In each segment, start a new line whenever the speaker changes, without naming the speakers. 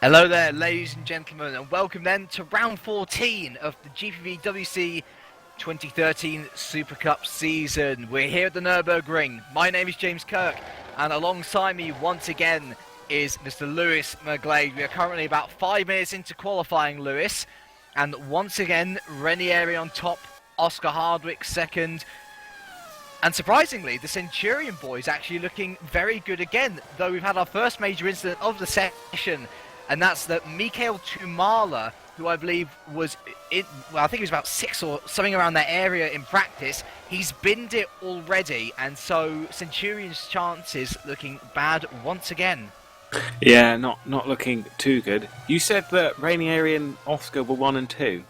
Hello there, ladies and gentlemen, and welcome then to round 14 of the GPVWC 2013 Supercup season. We're here at the Nurburgring. My name is James Kirk, and alongside me once again is Mr. Lewis McGlade. We are currently about 5 minutes into qualifying, Lewis, and once again, Ranieri on top, Oscar Hardwick second. And surprisingly, the Centurion boys actually looking very good again, though we've had our first major incident of the session. And that's that Mikael Tumala, who I believe was, I think he was about 6 or something around that area in practice. He's binned it already, and so Centurion's chances looking bad once again.
Yeah, not looking too good. You said that Ranieri and Oscar were 1 and 2?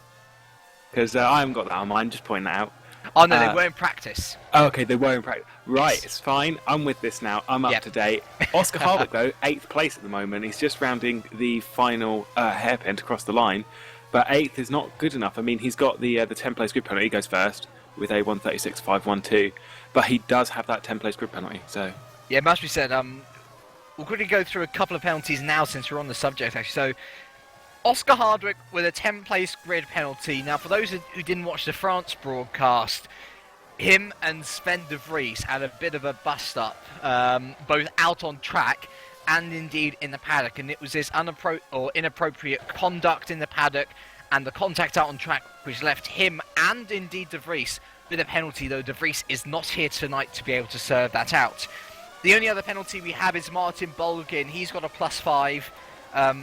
Because I haven't got that on mine, just pointing that out.
Oh no, they were in practice.
Oh, okay, they were in practice. Right,
Yes.
It's fine. I'm with this now. I'm up
Yep.
to date. Oscar Hardwick, though, 8th place at the moment. He's just rounding the final hairpin to cross the line. But 8th is not good enough. I mean, he's got the 10th place grid penalty. He goes first with a 136.512. But he does have that 10th place grid penalty. So
Yeah, it must be said. We'll quickly go through a couple of penalties now since we're on the subject, actually. So, Oscar Hardwick with a 10th place grid penalty. Now, for those who didn't watch the France broadcast, him and Sven de Vries had a bit of a bust-up, both out on track and indeed in the paddock. And it was this inappropriate conduct in the paddock and the contact out on track which left him and indeed de Vries with a penalty, though de Vries is not here tonight to be able to serve that out. The only other penalty we have is Martin Bolgin. He's got a +5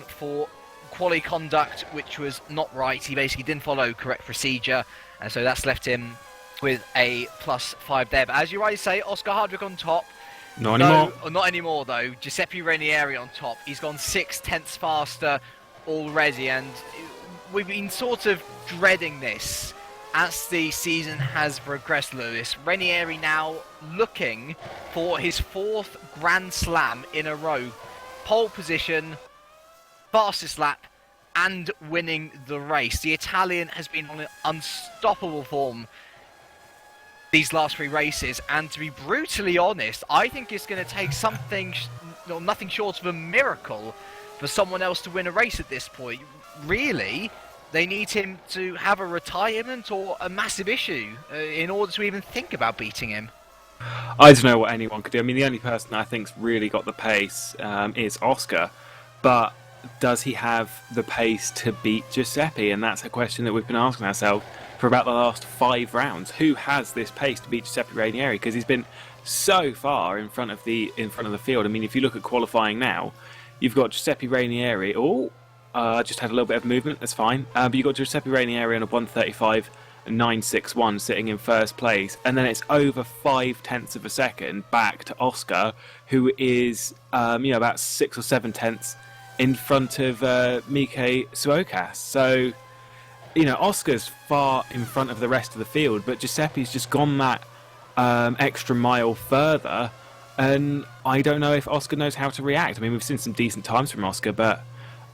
for quality conduct, which was not right. He basically didn't follow correct procedure, and so that's left him with a +5 there. But as you rightly say, Oscar Hardwick on top.
not anymore.
No, not anymore though. Giuseppe Ranieri on top. He's gone 6/10 faster already, and we've been sort of dreading this as the season has progressed, Lewis. Ranieri now looking for his 4th Grand Slam in a row. Pole position, fastest lap, and winning the race. The Italian has been on an unstoppable form these last 3 races, and to be brutally honest, I think it's going to take nothing short of a miracle for someone else to win a race at this point. Really, they need him to have a retirement or a massive issue in order to even think about beating him.
I don't know what anyone could do. I mean, the only person I think's really got the pace is Oscar, but does he have the pace to beat Giuseppe? And that's a question that we've been asking ourselves for about the last 5 rounds. Who has this pace to beat Giuseppe Ranieri? Because he's been so far in front of the field. I mean, if you look at qualifying now, you've got Giuseppe Ranieri. Just had a little bit of movement. That's fine. But you've got Giuseppe Ranieri on a 135.961 sitting in first place, and then it's over 0.5 of a second back to Oscar, who is about 6 or 7 tenths in front of Mike Suokas. So, Oscar's far in front of the rest of the field, but Giuseppe's just gone that extra mile further, and I don't know if Oscar knows how to react. I mean, we've seen some decent times from Oscar, but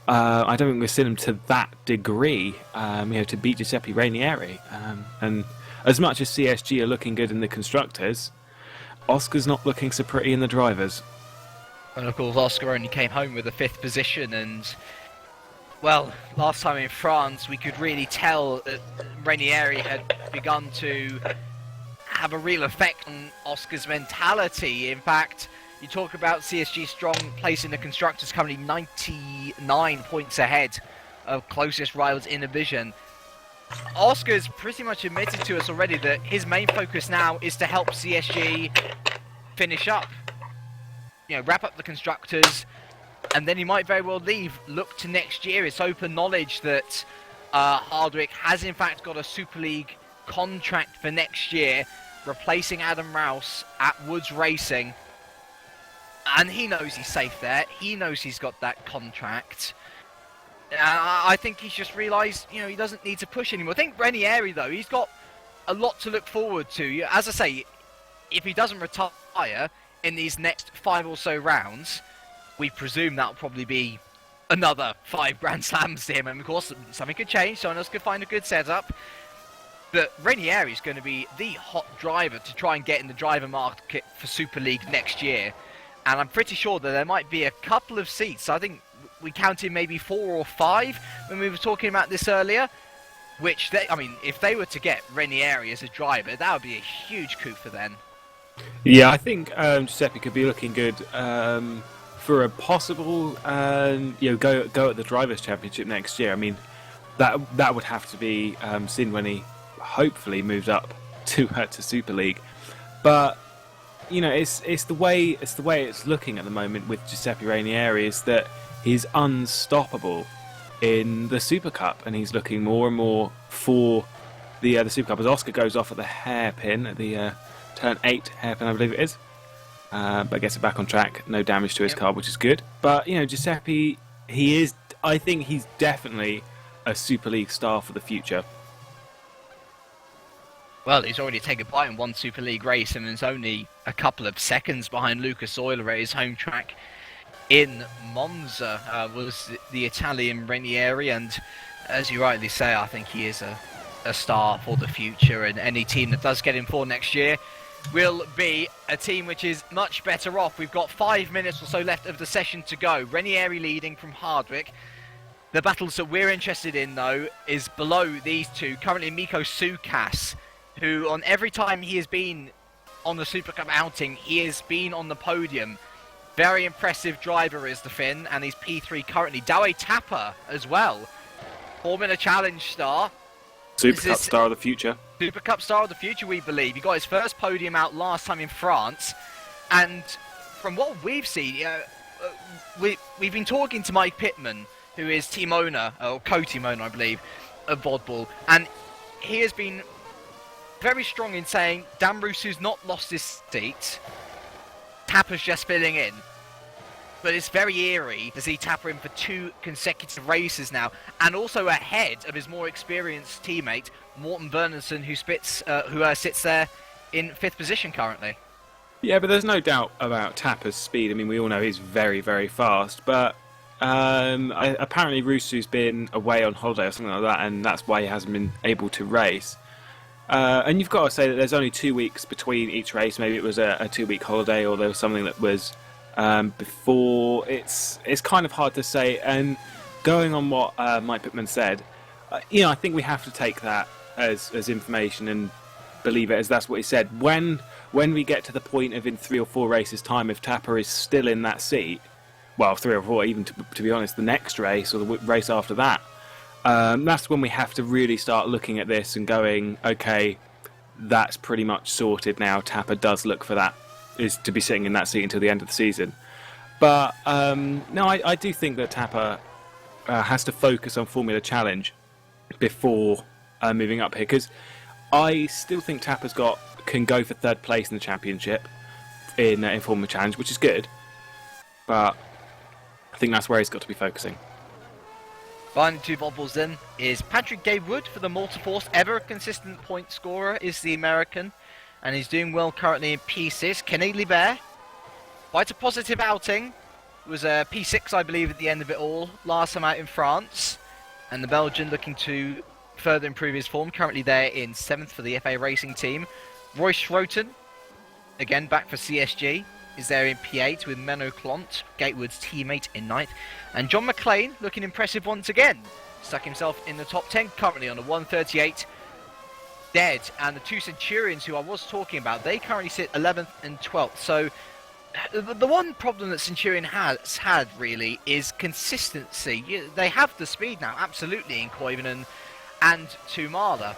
I don't think we've seen him to that degree, to beat Giuseppe Ranieri. And as much as CSG are looking good in the constructors, Oscar's not looking so pretty in the drivers.
And of course, Oscar only came home with a 5th position, and well, last time in France, we could really tell that Ranieri had begun to have a real effect on Oscar's mentality. In fact, you talk about CSG's strong place in the constructors, currently 99 points ahead of closest rivals in division. Oscar's pretty much admitted to us already that his main focus now is to help CSG finish up. Wrap up the constructors, and then he might very well leave. Look to next year. It's open knowledge that Hardwick has in fact got a Super League contract for next year, replacing Adam Rouse at Woods Racing. And he knows he's safe there. He knows he's got that contract. I think he's just realised, he doesn't need to push anymore. I think Ranieri, though, he's got a lot to look forward to. As I say, if he doesn't retire in these next 5 or so rounds, we presume that'll probably be another 5 Grand Slams to him. And of course, something could change. Someone else could find a good setup. But Ranieri is going to be the hot driver to try and get in the driver market for Super League next year. And I'm pretty sure that there might be a couple of seats. I think we counted maybe 4 or 5 when we were talking about this earlier. Which, if they were to get Ranieri as a driver, that would be a huge coup for them.
Yeah, I think Giuseppe could be looking good for a possible go at the Drivers' Championship next year. I mean, that would have to be seen when he hopefully moves up to Super League. But it's the way it's looking at the moment with Giuseppe Ranieri is that he's unstoppable in the Supercup, and he's looking more and more for the Supercup as Oscar goes off at the hairpin at the turn 8 hairpin, I believe it is. But gets it back on track, no damage to his car, which is good. But Giuseppe, I think he's definitely a Super League star for the future.
Well, he's already taken part in one Super League race and is only a couple of seconds behind Lucas Euler at his home track in Monza. Was the Italian Ranieri, and as you rightly say, I think he is a star for the future, and any team that does get him for next year will be a team which is much better off. We've got 5 minutes or so left of the session to go. Ranieri leading from Hardwick. The battles that we're interested in, though, is below these two. Currently, Mikko Sukas, who on every time he has been on the Supercup outing, he has been on the podium. Very impressive driver is the Finn, and he's P3 currently. Dawe Tapper as well. Formula Challenge star.
Supercup star of the future.
Supercup star of the future, we believe. He got his first podium out last time in France. And from what we've seen, we've been talking to Mike Pittman, who is team owner, or co-team owner, I believe, of Vodbull. And he has been very strong in saying Dan Rusu's not lost his seat. Tapper's just filling in. But it's very eerie to see Tapper in for 2 consecutive races now, and also ahead of his more experienced teammate, Morten Bernardsen, who sits there in 5th position currently.
Yeah, but there's no doubt about Tapper's speed. I mean, we all know he's very, very fast, but apparently Rusu's been away on holiday or something like that, and that's why he hasn't been able to race. And you've got to say that there's only 2 weeks between each race. Maybe it was a 2-week holiday, or there was something that was before. It's kind of hard to say. And going on what Mike Pittman said, I think we have to take that as information and believe it as that's what he said. When we get to the point of in 3 or 4 races' time, if Tapper is still in that seat, well, 3 or 4, even to be honest, the next race or the race after that, that's when we have to really start looking at this and going, okay, that's pretty much sorted now. Tapper does look for that, is to be sitting in that seat until the end of the season. But no, I do think that Tapper has to focus on Formula Challenge before moving up here, because I still think Tapper's can go for 3rd place in the championship in Formula Challenge, which is good. But I think that's where he's got to be focusing.
Finally, 2 Vodbulls then is Patrick Gatewood for the Motorforce. Ever a consistent point scorer is the American, and he's doing well currently in P6. Kenny Libert, quite a positive outing. It was a P6, I believe, at the end of it all last time out in France. And the Belgian looking to further improve his form, currently there in 7th for the FA Racing team. Roy Schroten, again back for CSG, is there in P8 with Menno Klont, Gatewood's teammate, in 9th. And John McLean looking impressive once again. Stuck himself in the top 10, currently on a 138 dead. And the 2 Centurions who I was talking about, they currently sit 11th and 12th. So the one problem that Centurion has had really is consistency. They have the speed now, absolutely, in Koivunen and Tumala.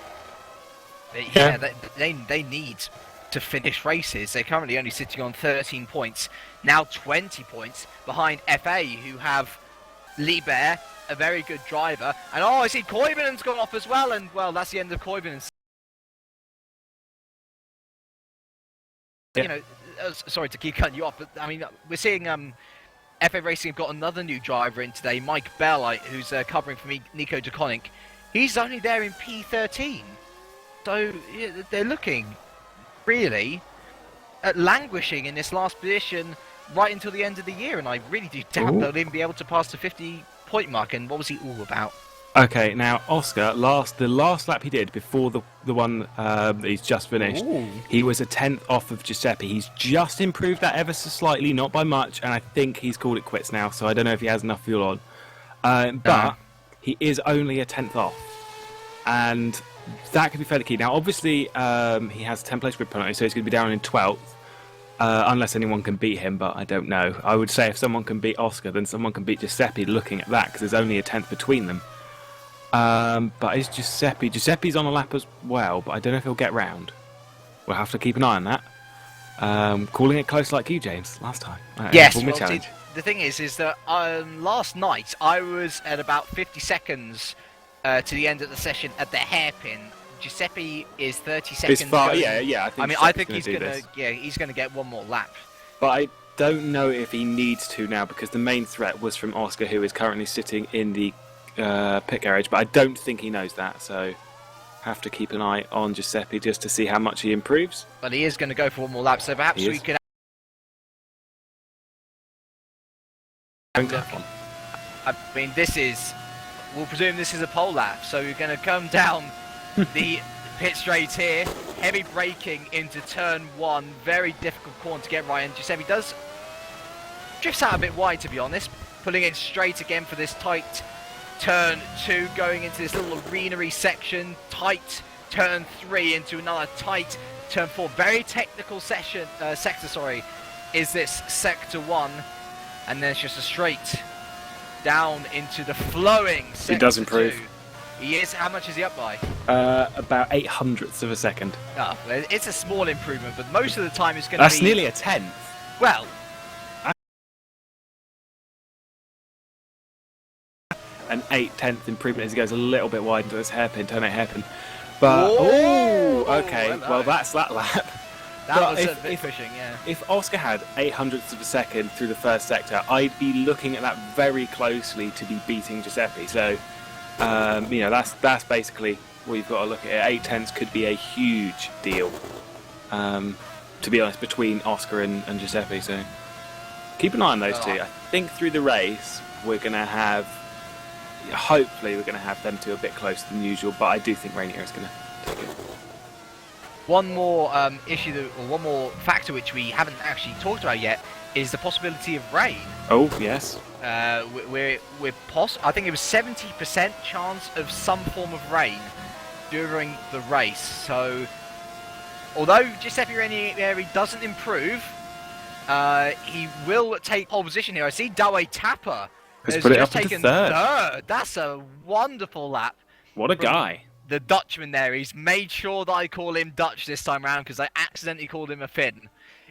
But yeah, they need to finish races. They're currently only sitting on 13 points, now 20 points behind FA, who have Libert, a very good driver. And I see Koivunen's gone off as well, and well, that's the end of Koivunen.
Yeah.
Sorry to keep cutting you off, but I mean, we're seeing FA Racing have got another new driver in today, Mike Bell, who's covering for me, Nico DeConnick. He's only there in P13. So yeah, they're looking really at languishing in this last position right until the end of the year, and I really do doubt they'll even be able to pass the 50-point mark. And what was he all about?
Okay, now Oscar, the last lap he did before the one that he's just finished, he was a 10th off of Giuseppe. He's just improved that ever so slightly, not by much, and I think he's called it quits now, so I don't know if he has enough fuel on. But he is only a tenth off, and that could be fairly key. Now, obviously, he has 10 place grid penalty, so he's going to be down in 12th, unless anyone can beat him, but I don't know. I would say if someone can beat Oscar, then someone can beat Giuseppe looking at that, because there's only a tenth between them. But is Giuseppe's on a lap as well, but I don't know if he'll get round. We'll have to keep an eye on that. Calling it close like you, James, last time.
Yes, well, the thing is that last night I was at about 50 seconds to the end of the session at the hairpin. Giuseppe is 30 seconds.
It's far, yeah.
I think he's gonna get one more lap.
But I don't know if he needs to now, because the main threat was from Oscar, who is currently sitting in the pit garage. But I don't think he knows that, so have to keep an eye on Giuseppe just to see how much he improves.
But he is going to go for one more lap, so perhaps we could. I mean, we'll presume this is a pole lap, so we're going to come down the pit straight here, heavy braking into turn 1, very difficult corner to get right, and Giuseppe drifts out a bit wide, to be honest, pulling in straight again for this tight turn 2, going into this little arena-y section, tight turn 3 into another tight turn 4, very technical sector, is this sector 1, and then it's just a straight down into the flowing sector.
He does improve.
2. He is. How much is he up by?
About 800ths of a second.
Oh, well, it's a small improvement, but most of the time it's going to be...
That's nearly a tenth.
Well...
An 8/10 improvement as he goes a little bit wide into this hairpin, turn 8 hairpin. But, okay, well that's that lap.
That was a bit pushing, yeah.
If Oscar had 800ths of a second through the first sector, I'd be looking at that very closely to be beating Giuseppe. So, that's basically what you've got to look at. 8/10 could be a huge deal, to be honest, between Oscar and Giuseppe. So, keep an eye on those two. I think through the race, hopefully we're going to have them two a bit closer than usual, but I do think Rainier is going to take it.
One more one more factor which we haven't actually talked about yet is the possibility of rain.
Oh, yes.
I think it was 70% chance of some form of rain during the race. So, although Giuseppe Rainieri doesn't improve, he will take pole position here. I see Dawe Tapper has
put it
just
up into
taken
third.
That's a wonderful lap.
What a guy.
The Dutchman there. He's made sure that I call him Dutch this time around because I accidentally called him a Finn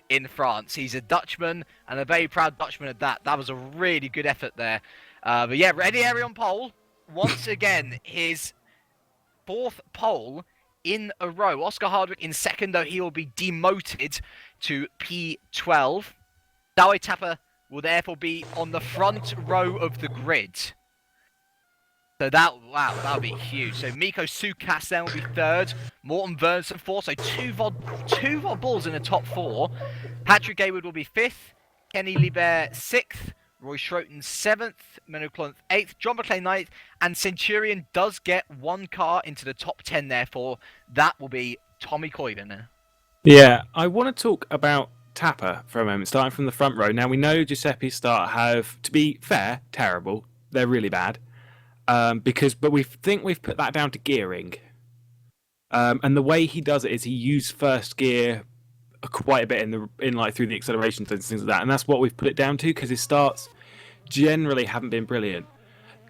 in France. He's a Dutchman and a very proud Dutchman at that. That was a really good effort there. But yeah, Rainieri on pole. Once again, his 4th pole in a row. Oscar Hardwick in second, though he will be demoted to P12. Dawe Tapper will therefore be on the front row of the grid. So that'll be huge. So Mikko Sukas then will be 3rd, Morten Vernson 4th, so two VOD balls in the top 4. Patrick Hayward will be 5th, Kenny Libert 6th, Roy Schroten 7th, Menno Klont 8th, John McClane 9th, and Centurion does get one car into the top 10 therefore. That will be Tommy Koivunen.
Yeah, I want to talk about Tapper for a moment, starting from the front row. Now, we know Giuseppe's start have, to be fair, terrible. They're really bad. But we think we've put that down to gearing. And the way he does it is he used first gear quite a bit through the accelerations and things like that. And that's what we've put it down to, because his starts generally haven't been brilliant.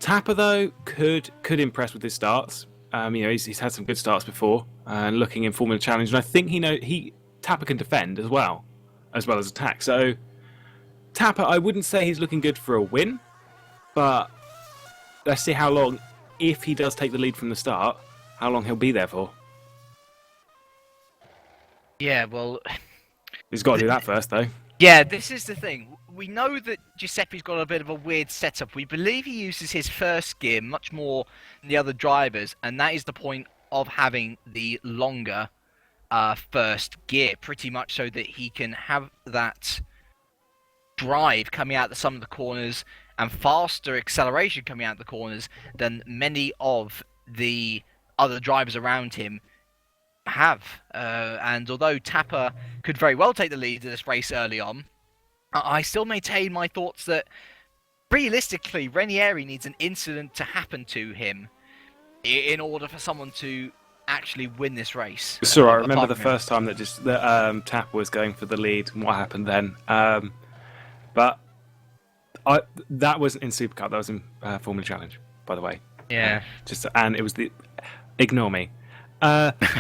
Tapper, though, could impress with his starts. He's had some good starts before, looking in Formula Challenge. And I think Tapper can defend as well as attack. So Tapper, I wouldn't say he's looking good for a win, but let's see how long, if he does take the lead from the start, how long he'll be there for. Yeah, well... He's got to do that first, though.
Yeah, this is the thing. We know that Giuseppe's got a bit of a weird setup. We believe he uses his first gear much more than the other drivers, and that is the point of having the longer first gear, pretty much so that he can have that drive coming out of some of the corners and faster acceleration coming out of the corners than many of the other drivers around him have. And although Tapper could very well take the lead in this race early on, I still maintain my thoughts that realistically, Ranieri needs an incident to happen to him in order for someone to actually win this race.
Sure, I remember the first time that Tapper was going for the lead and what happened then. But that wasn't in Supercup. That was in Formula Challenge, by the way.
Yeah.
And it was the... Ignore me.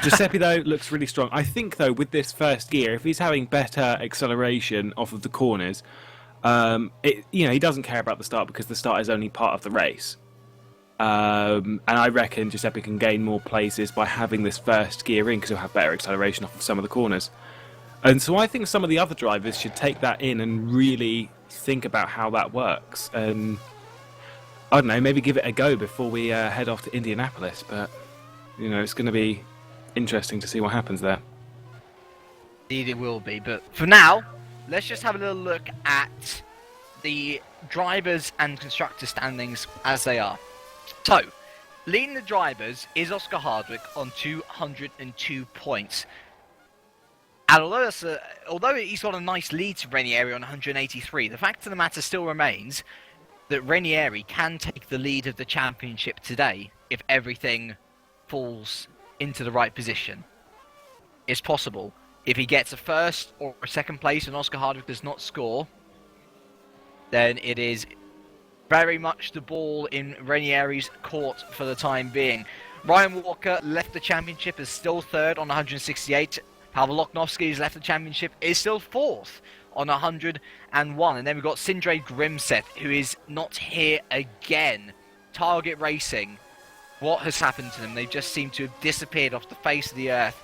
Giuseppe, though, looks really strong. I think, though, with this first gear, if he's having better acceleration off of the corners, he doesn't care about the start because the start is only part of the race. And I reckon Giuseppe can gain more places by having this first gear in because he'll have better acceleration off of some of the corners. And so I think some of the other drivers should take that in and really think about how that works. And I don't know, maybe give it a go before we head off to Indianapolis. But, it's going to be interesting to see what happens there.
Indeed it will be. But for now, let's just have a little look at the drivers and constructor standings as they are. So, leading the drivers is Oscar Hardwick on 202 points. And although he's got a nice lead to Ranieri on 183, the fact of the matter still remains that Ranieri can take the lead of the championship today if everything falls into the right position. It's possible. If he gets a first or a second place and Oscar Hardwick does not score, then it is very much the ball in Ranieri's court for the time being. Ryan Walker left the championship, is still third on 168. Pavel Loknovsky has left the championship, is still fourth on 101. And then we've got Sindre Grimseth, who is not here again. Target Racing. What has happened to them? They just seem to have disappeared off the face of the earth.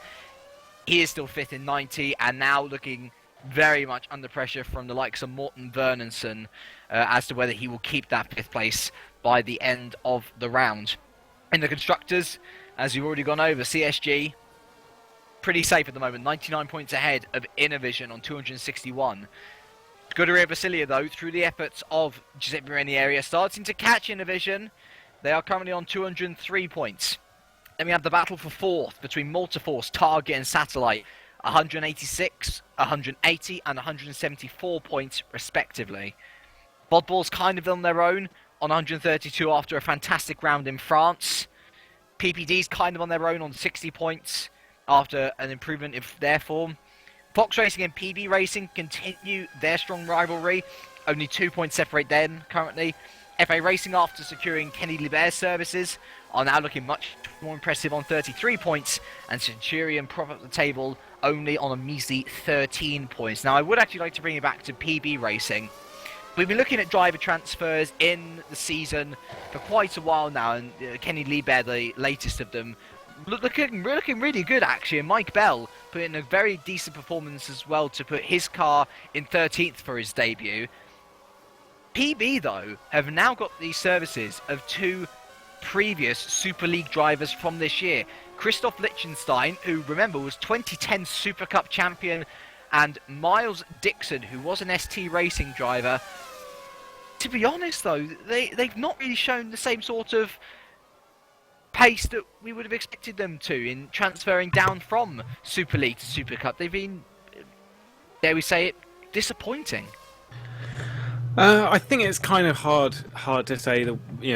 He is still fifth in 90 and now looking very much under pressure from the likes of Morten Vernonson as to whether he will keep that fifth place by the end of the round. In the constructors, as you've already gone over, CSG pretty safe at the moment, 99 points ahead of Innovision on 261. Scuderia Basilia, though, through the efforts of Giuseppe Ranieri, starting to catch Innovision. They are currently on 203 points. Then we have the battle for fourth between Multiforce, Target and Satellite. 186, 180 and 174 points respectively. Bodball's kind of on their own on 132 after a fantastic round in France. PPD's kind of on their own on 60 points after an improvement in their form. Fox Racing and PB Racing continue their strong rivalry. Only 2 points separate them currently. FA Racing, after securing Kenny Libert's services, are now looking much more impressive on 33 points, and Centurion prop up the table only on a measly 13 points. Now, I would actually like to bring it back to PB Racing. We've been looking at driver transfers in the season for quite a while now, and Kenny Libert, the latest of them, looking really good actually, and Mike Bell put in a very decent performance as well to put his car in 13th for his debut. PB, though, have now got the services of two previous Super League drivers from this year. Christoph Lichtenstein, who, remember, was 2010 Super Cup champion, and Miles Dixon, who was an ST Racing driver. To be honest, though, they've not really shown the same sort of pace that we would have expected them to in transferring down from Super League to Super Cup. They've been, dare we say it, disappointing.
I think it's kind of hard to say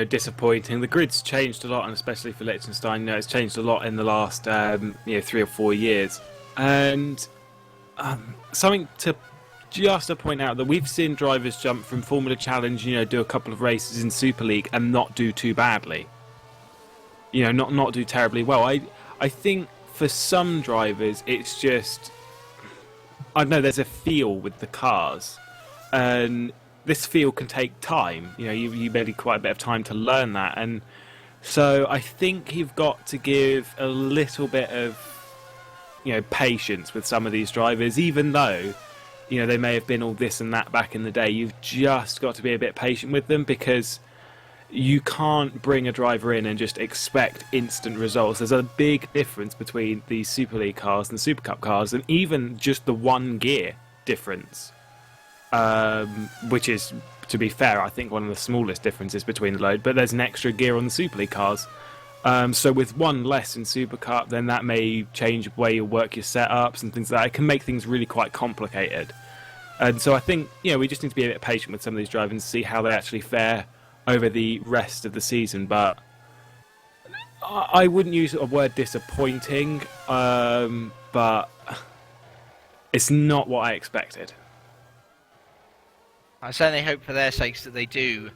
disappointing. The grid's changed a lot, and especially for Liechtenstein, it's changed a lot in the last 3 or 4 years. And something to point out that we've seen drivers jump from Formula Challenge, do a couple of races in Super League and not do too badly. Not do terribly well. I think for some drivers, it's just, I don't know, there's a feel with the cars, and this feel can take time. You need quite a bit of time to learn that, and so I think you've got to give a little bit of patience with some of these drivers, even though they may have been all this and that back in the day. You've just got to be a bit patient with them, because you can't bring a driver in and just expect instant results. There's a big difference between the Super League cars and the Super Cup cars, and even just the one gear difference. Which is, to be fair, I think one of the smallest differences between the load, but there's an extra gear on the Super League cars. So with one less in Super Cup, then that may change the way you work your setups and things like that. It can make things really quite complicated. And so I think, we just need to be a bit patient with some of these drivers and see how they actually fare over the rest of the season. But I wouldn't use a word disappointing, but it's not what I expected.
I certainly hope for their sakes that they do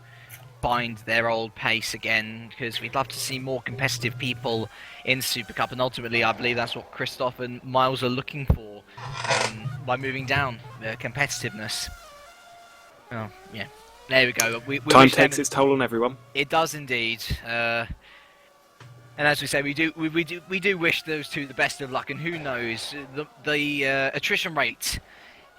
find their old pace again, because we'd love to see more competitive people in Super Cup, and ultimately I believe that's what Christoph and Miles are looking for by moving down competitiveness. Oh, yeah. There we go. We
Time takes its toll on everyone.
It does indeed. And as we say, we do wish those two the best of luck, and who knows, the attrition rate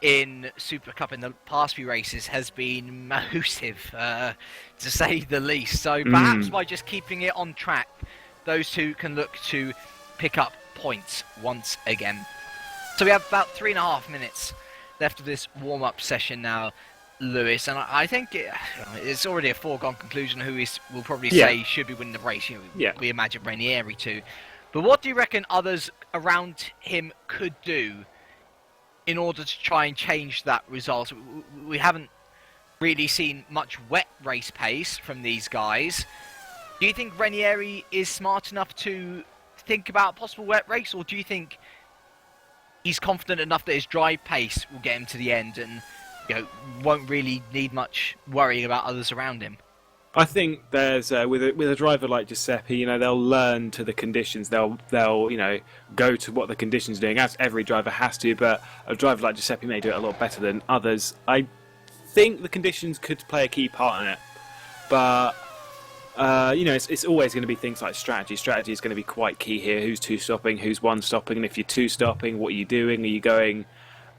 in Super Cup in the past few races has been massive, to say the least. So perhaps by just keeping it on track, those two can look to pick up points once again. So we have about 3.5 minutes left of this warm-up session now, Lewis, and I think it's already a foregone conclusion who will probably say should be winning the race. We imagine Ranieri too. But what do you reckon others around him could do in order to try and change that result? We haven't really seen much wet race pace from these guys. Do you think Ranieri is smart enough to think about a possible wet race, or do you think he's confident enough that his dry pace will get him to the end and won't really need much worrying about others around him?
I think there's with a driver like Giuseppe, they'll learn to the conditions. They'll go to what the conditions are doing, as every driver has to. But a driver like Giuseppe may do it a lot better than others. I think the conditions could play a key part in it, but it's always going to be things like strategy. Strategy is going to be quite key here. Who's two stopping? Who's one stopping? And if you're two stopping, what are you doing? Are you going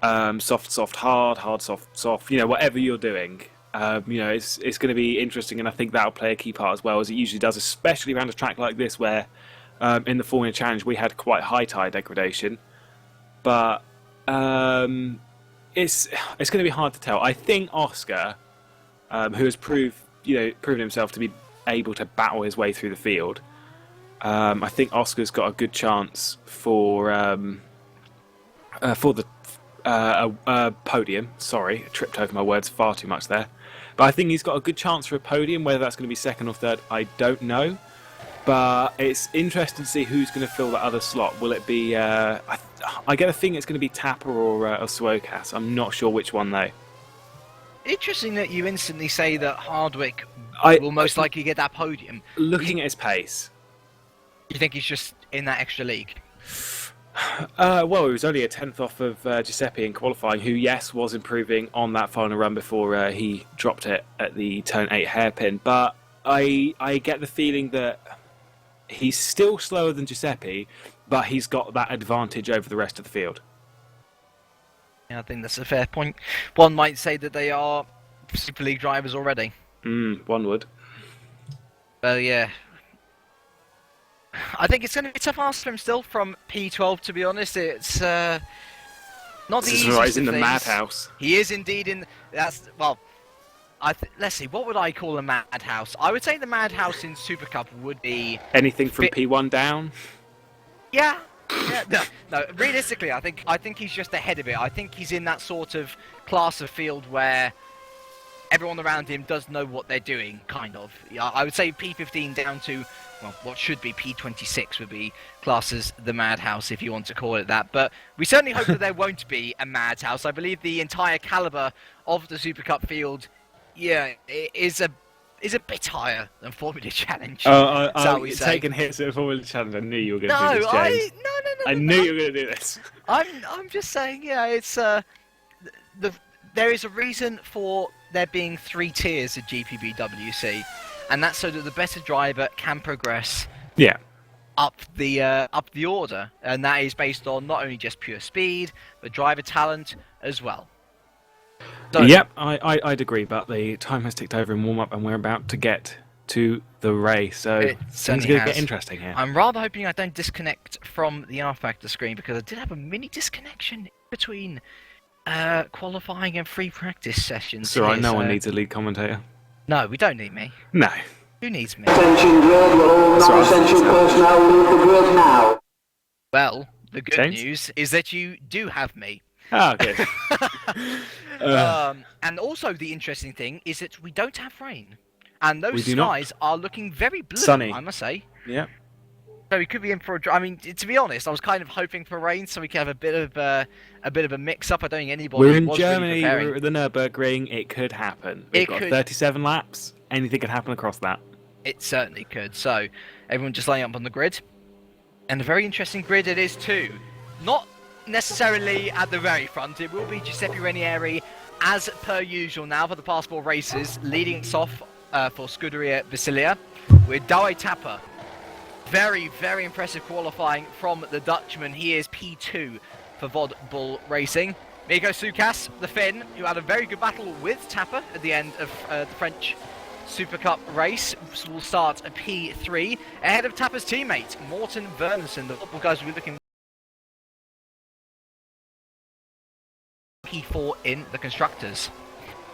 soft, soft, hard, hard, soft, soft? Whatever you're doing. It's going to be interesting, and I think that'll play a key part as well, as it usually does, especially around a track like this where in the Formula Challenge we had quite high tire degradation. But it's going to be hard to tell. I think Oscar, who has proven himself to be able to battle his way through the field, I think Oscar's got a good chance for the podium. Sorry, I tripped over my words far too much there. But I think he's got a good chance for a podium. Whether that's going to be second or third, I don't know. But it's interesting to see who's going to fill that other slot. Will it be... I get a feeling it's going to be Tapper or Swokas. I'm not sure which one, though.
Interesting that you instantly say that Hardwick will most likely get that podium.
Looking at his pace.
You think he's just in that extra league?
Well, he was only a 10th off of Giuseppe in qualifying, who, yes, was improving on that final run before he dropped it at the turn 8 hairpin. But I get the feeling that he's still slower than Giuseppe, but he's got that advantage over the rest of the field.
Yeah, I think that's a fair point. One might say that they are Super League drivers already.
One would.
Well, yeah. I think it's going to be a tough ask for him still from P12, to be honest. It's not the easiest
He's in the
things.
madhouse.
He is indeed in... let's see, what would I call a madhouse? I would say the madhouse in Super Cup would be...
Anything from P1 down?
Yeah. No, realistically, I think he's just ahead of it. I think he's in that sort of class of field where everyone around him does know what they're doing, kind of. I would say P15 down to... well, what should be P26 would be classed as the madhouse, if you want to call it that. But we certainly hope that there won't be a madhouse. I believe the entire caliber of the Super Cup field, is a bit higher than Formula Challenge.
Taking hits at Formula Challenge. I knew you were going to do this, James.
No.
I knew you were going to do this.
I'm just saying, it's there is a reason for there being 3 tiers of GPVWC. And that's so that the better driver can progress up the order, and that is based on not only just pure speed, but driver talent as well. So,
yep, I'd agree, but the time has ticked over in warm-up, and we're about to get to the race, so things are going to get interesting here.
I'm rather hoping I don't disconnect from the R-Factor screen, because I did have a mini disconnection between qualifying and free practice sessions.
It's alright, no one needs a lead commentator.
No, we don't need me.
No.
Who needs me?
Attention grid, all non-essential personnel leave the grid now.
Well, the good
James?
news is that you do have me.
Oh, good.
And also the interesting thing is that we don't have rain. And
We
those
do not.
skies are looking very blue,
Sunny.
I must say.
Yeah.
So we could be in for a. I mean, to be honest, I was kind of hoping for rain so we could have a bit of a mix-up. I don't think anybody
We're in
was
Germany,
really preparing.
we're at the Nurburgring, it could happen. We've got 37 laps, anything could happen across that.
It certainly could. So everyone just laying up on the grid. And a very interesting grid it is too. Not necessarily at the very front. It will be Giuseppe Ranieri, as per usual now for the past 4 races, leading us off for Scuderia Basilia with Douwe Tapper. Very, very impressive qualifying from the Dutchman. He is P2 for Vod Bull Racing. Miko Sukas, the Finn, who had a very good battle with Tapper at the end of the French Supercup race, will start at P3 ahead of Tapper's teammate Morten Verneson. The football guys will be looking P4 in the constructors.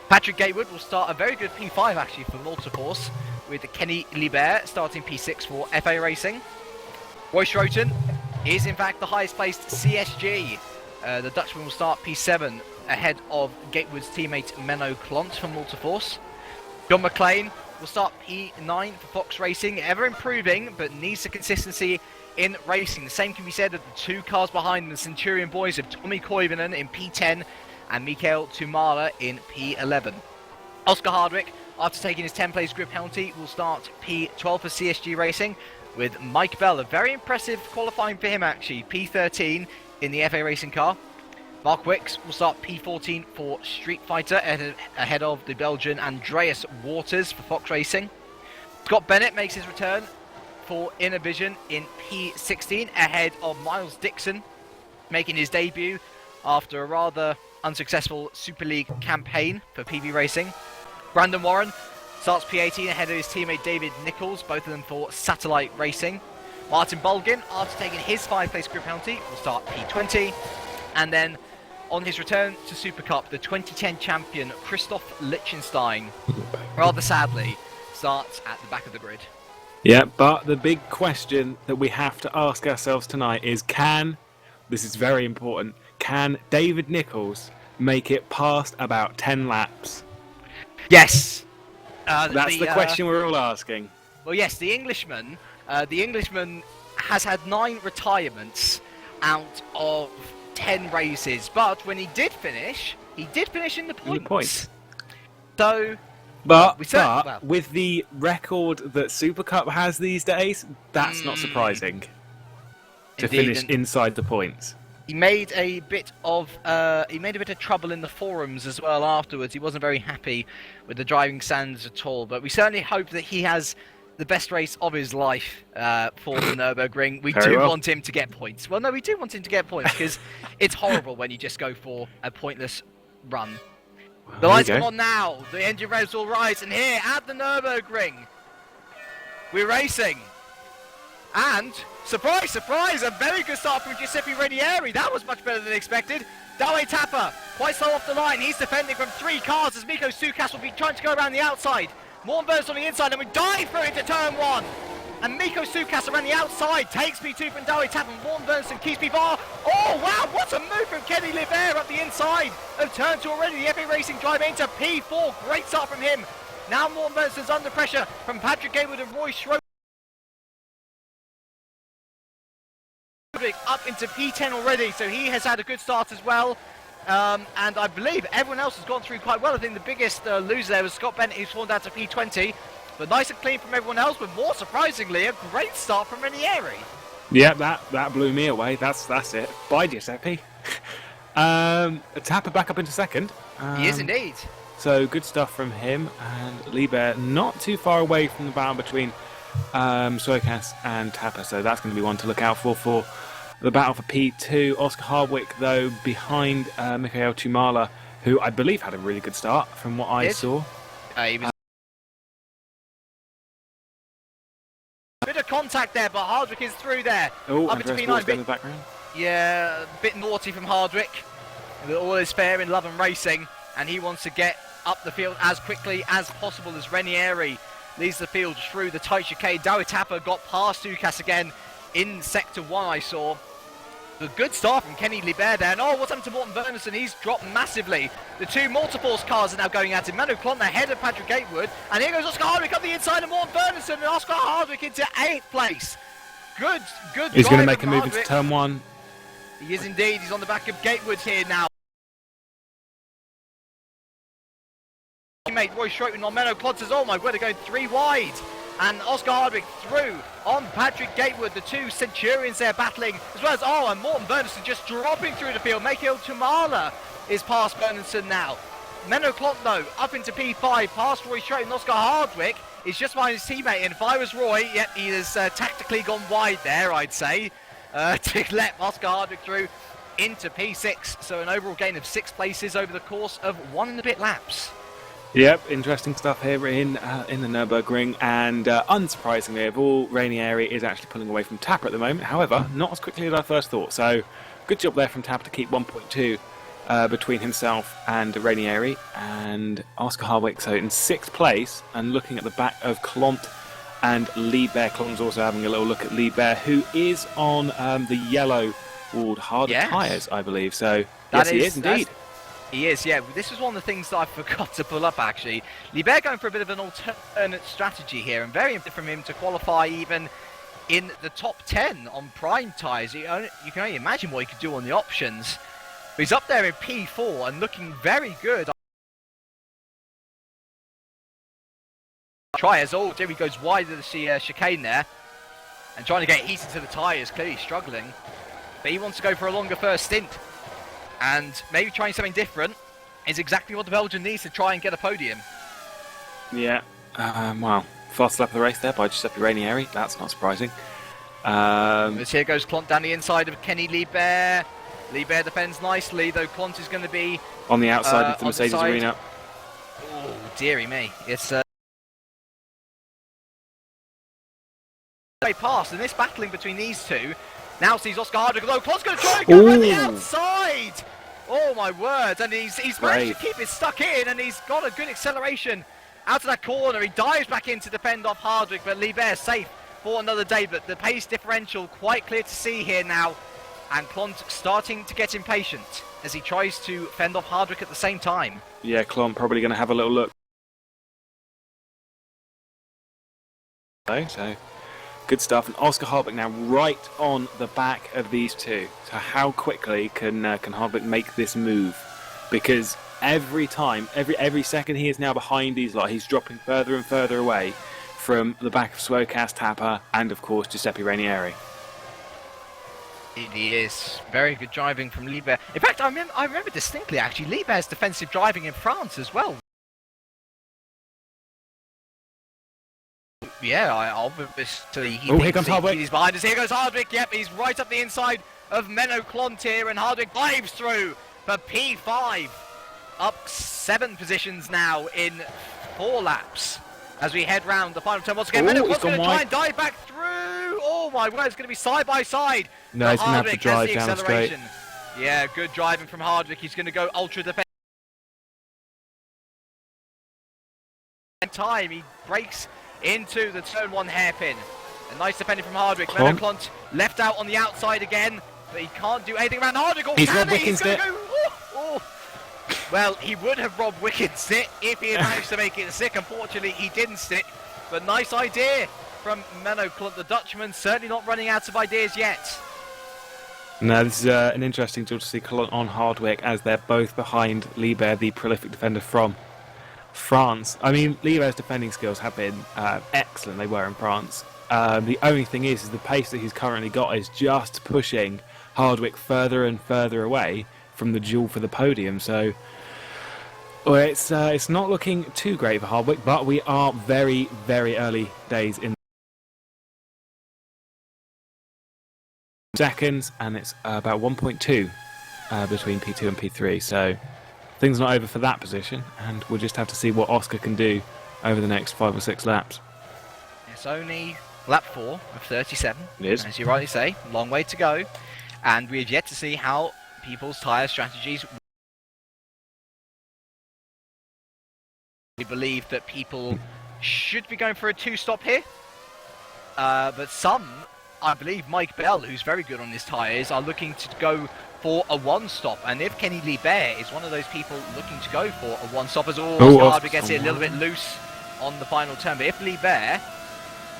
Patrick Gatewood will start a very good P5 actually for Multiforce, with Kenny Libert starting P6 for FA Racing. Roy Schroten is in fact the highest placed CSG. The Dutchman will start P7 ahead of Gatewood's teammate Menno Klont from Multiforce. John McLean will start P9 for Fox Racing, ever improving but needs the consistency in racing. The same can be said of the 2 cars behind the Centurion boys of Tommy Koivunen in P10 and Mikael Tumala in P11. Oscar Hardwick, after taking his 10-place grid penalty, will start P12 for CSG Racing with Mike Bell. A very impressive qualifying for him actually, P13 in the FA Racing car. Mark Wicks will start P14 for Street Fighter ahead of the Belgian Andreas Waters for Fox Racing. Scott Bennett makes his return for Innovision in P16 ahead of Miles Dixon, making his debut after a rather unsuccessful Super League campaign for PB Racing. Brandon Warren starts P18 ahead of his teammate David Nichols, both of them for Satellite Racing. Martin Bulgin, after taking his 5-place grid penalty, will start P20. And then on his return to Super Cup, the 2010 champion Christoph Lichtenstein, rather sadly, starts at the back of the grid.
Yeah, but the big question that we have to ask ourselves tonight is this is very important, can David Nichols make it past about 10 laps?
Yes!
That's the question we're all asking.
Well, yes, the Englishman has had 9 retirements out of 10 races, but when he did finish in the points. So,
but
well,
with the record that Supercup has these days, that's not surprising to finish inside the points.
He made a bit of trouble in the forums as well afterwards. He wasn't very happy with the driving standards at all, but we certainly hope that he has the best race of his life for the Nurburgring. We want him to get points. Well, no, we do want him to get points because it's horrible when you just go for a pointless run. The lights come on now. The engine revs will rise, and here at the Nurburgring, we're racing. And surprise, surprise, a very good start from Giuseppe Ranieri. That was much better than expected. Douwe Tapper, quite slow off the line. He's defending from 3 cars as Miko Sukas will be trying to go around the outside. Morten Verneson on the inside, and we dive through into turn 1. And Miko Sukas around the outside takes P2 from Douwe Tapper. Morten Verneson keeps P4. Oh wow, what a move from Kenny Libert up the inside of turn 2 already. The FA Racing drive into P4. Great start from him. Now Morten Verneson's under pressure from Patrick Gatewood and Roy Schroeder. Up into P10 already, so he has had a good start as well. And I believe everyone else has gone through quite well. I think the biggest loser there was Scott Bennett, who's fallen down to P20. But nice and clean from everyone else, but more surprisingly, a great start from Ranieri.
Yeah, that blew me away. That's it. Bye, Giuseppe. Tapper back up into second.
He is indeed.
So good stuff from him. And Libert not too far away from the battle between Sukas and Tapper. So that's going to be one to look out for the battle for P2. Oscar Hardwick, though, behind Mikael Tumala, who I believe had a really good start from what I saw.
He was a bit of contact there, but Hardwick is through there.
Oh,
up into P9.
In the background.
Yeah, a bit naughty from Hardwick. But all is fair in love and racing, and he wants to get up the field as quickly as possible as Ranieri leads the field through the tight chicane. Douwe Tapper got past Sukas again in Sector 1, I saw. A good start from Kenny Libert there, and what's happened to Morten Wernersen? He's dropped massively. The two multi-force cars are now going at him. Manu Klont ahead of Patrick Gatewood, and here goes Oscar Hardwick up the inside of Morten Wernersen, and Oscar Hardwick into 8th place. Good
He's going to
drive
make a
from
move
Hardwick.
into turn 1.
He is indeed. He's on the back of Gatewood here now. Teammate Roy Schroeten on Menno Klont says, oh my word, they're going 3 wide. And Oscar Hardwick through on Patrick Gatewood, the two Centurions there battling, as well as, and Morten Wernersen just dropping through the field. Michael Tumala is past Wernersen now. Menno Klont, though, up into P5, past Roy Schroeten. Oscar Hardwick is just behind his teammate, and if I was Roy, he has tactically gone wide there, I'd say, to let Oscar Hardwick through into P6. So an overall gain of 6 places over the course of 1 and a bit laps.
Yep, interesting stuff here in the Nurburgring, and unsurprisingly of all, Rainieri is actually pulling away from Tapper at the moment. However, not as quickly as I first thought. So, good job there from Tapper to keep 1.2 between himself and Rainieri, and Oscar Hardwick so in 6th place, and looking at the back of Klont and Libert. Klont's also having a little look at Libert, who is on the yellow walled harder tyres, I believe. So, yes, he is indeed.
He is, yeah. This was one of the things that I forgot to pull up, actually. Libert going for a bit of an alternate strategy here, and very important from him to qualify even in the top 10 on prime tyres. You can only imagine what he could do on the options. But he's up there in P4 and looking very good. Tries, there he goes wide of the chicane there, and trying to get heat into the tyres, clearly struggling. But he wants to go for a longer first stint. And maybe trying something different is exactly what the Belgian needs to try and get a podium.
Yeah, well, fast lap of the race there by Giuseppe Rainieri. That's not surprising.
As here goes Klont down the inside of Kenny Libert. Libert defends nicely, though Klont is going to be
on the outside of the Mercedes arena.
Oh, dearie me. It's past, and this battling between these two now sees Oscar Hardwick, although Klont's going to try and go around the outside! Oh my word, and he's managed to keep it stuck in, and he's got a good acceleration out of that corner. He dives back in to defend off Hardwick, but Libert safe for another day. But the pace differential quite clear to see here now, and Klont starting to get impatient as he tries to fend off Hardwick at the same time. Yeah,
Klont probably going to have a little look. So good stuff, and Oscar Hardwick now right on the back of these two. So how quickly can Hardwick make this move? Because every time, every second he is now behind these lot, he's dropping further and further away from the back of Swocast, Tapper, and of course Giuseppe Rainieri.
He is very good driving from Libert. In fact, I remember distinctly actually Libert's defensive driving in France as well. Yeah, obviously he
here comes Hardwick.
He's behind us. Here goes Hardwick. Yep, he's right up the inside of Menno Klont here, and Hardwick dives through for P5. Up 7 positions now in 4 laps as we head round the final turn. Once again, Menno Klont's going to try and dive back through. Oh my word, it's going to be side by side.
No, he's going to have to drive down straight.
Yeah, good driving from Hardwick. He's going to go ultra defensive. Time he breaks into the turn 1 hairpin. A nice defending from Hardwick. Menno Klont left out on the outside again, but he can't do anything around Hardwick. Oh,
he's Rob Wickens it.
Well, he would have Rob Wickens it if he had managed to make it stick. Unfortunately, he didn't stick. But nice idea from Menno Klont. The Dutchman certainly not running out of ideas yet.
No, this is an interesting tool to see Klont on Hardwick as they're both behind Libert, the prolific defender from France. I mean, Libert's defending skills have been excellent. They were in France. The only thing is the pace that he's currently got is just pushing Hardwick further and further away from the duel for the podium. So, well, it's not looking too great for Hardwick, but we are very, very early days in seconds, and it's about 1.2 between P2 and P3. So things not over for that position, and we'll just have to see what Oscar can do over the next 5 or 6 laps.
It's only lap 4 of 37.
It is.
As you rightly say, long way to go, and we have yet to see how people's tyre strategies. We believe that people should be going for a 2-stop here, but some I believe Mike Bell, who's very good on his tyres, are looking to go for a one-stop. And if Kenny Liebert is one of those people looking to go for a one-stop, as Oscar Hardwick gets it a little bit loose on the final turn. But if Liebert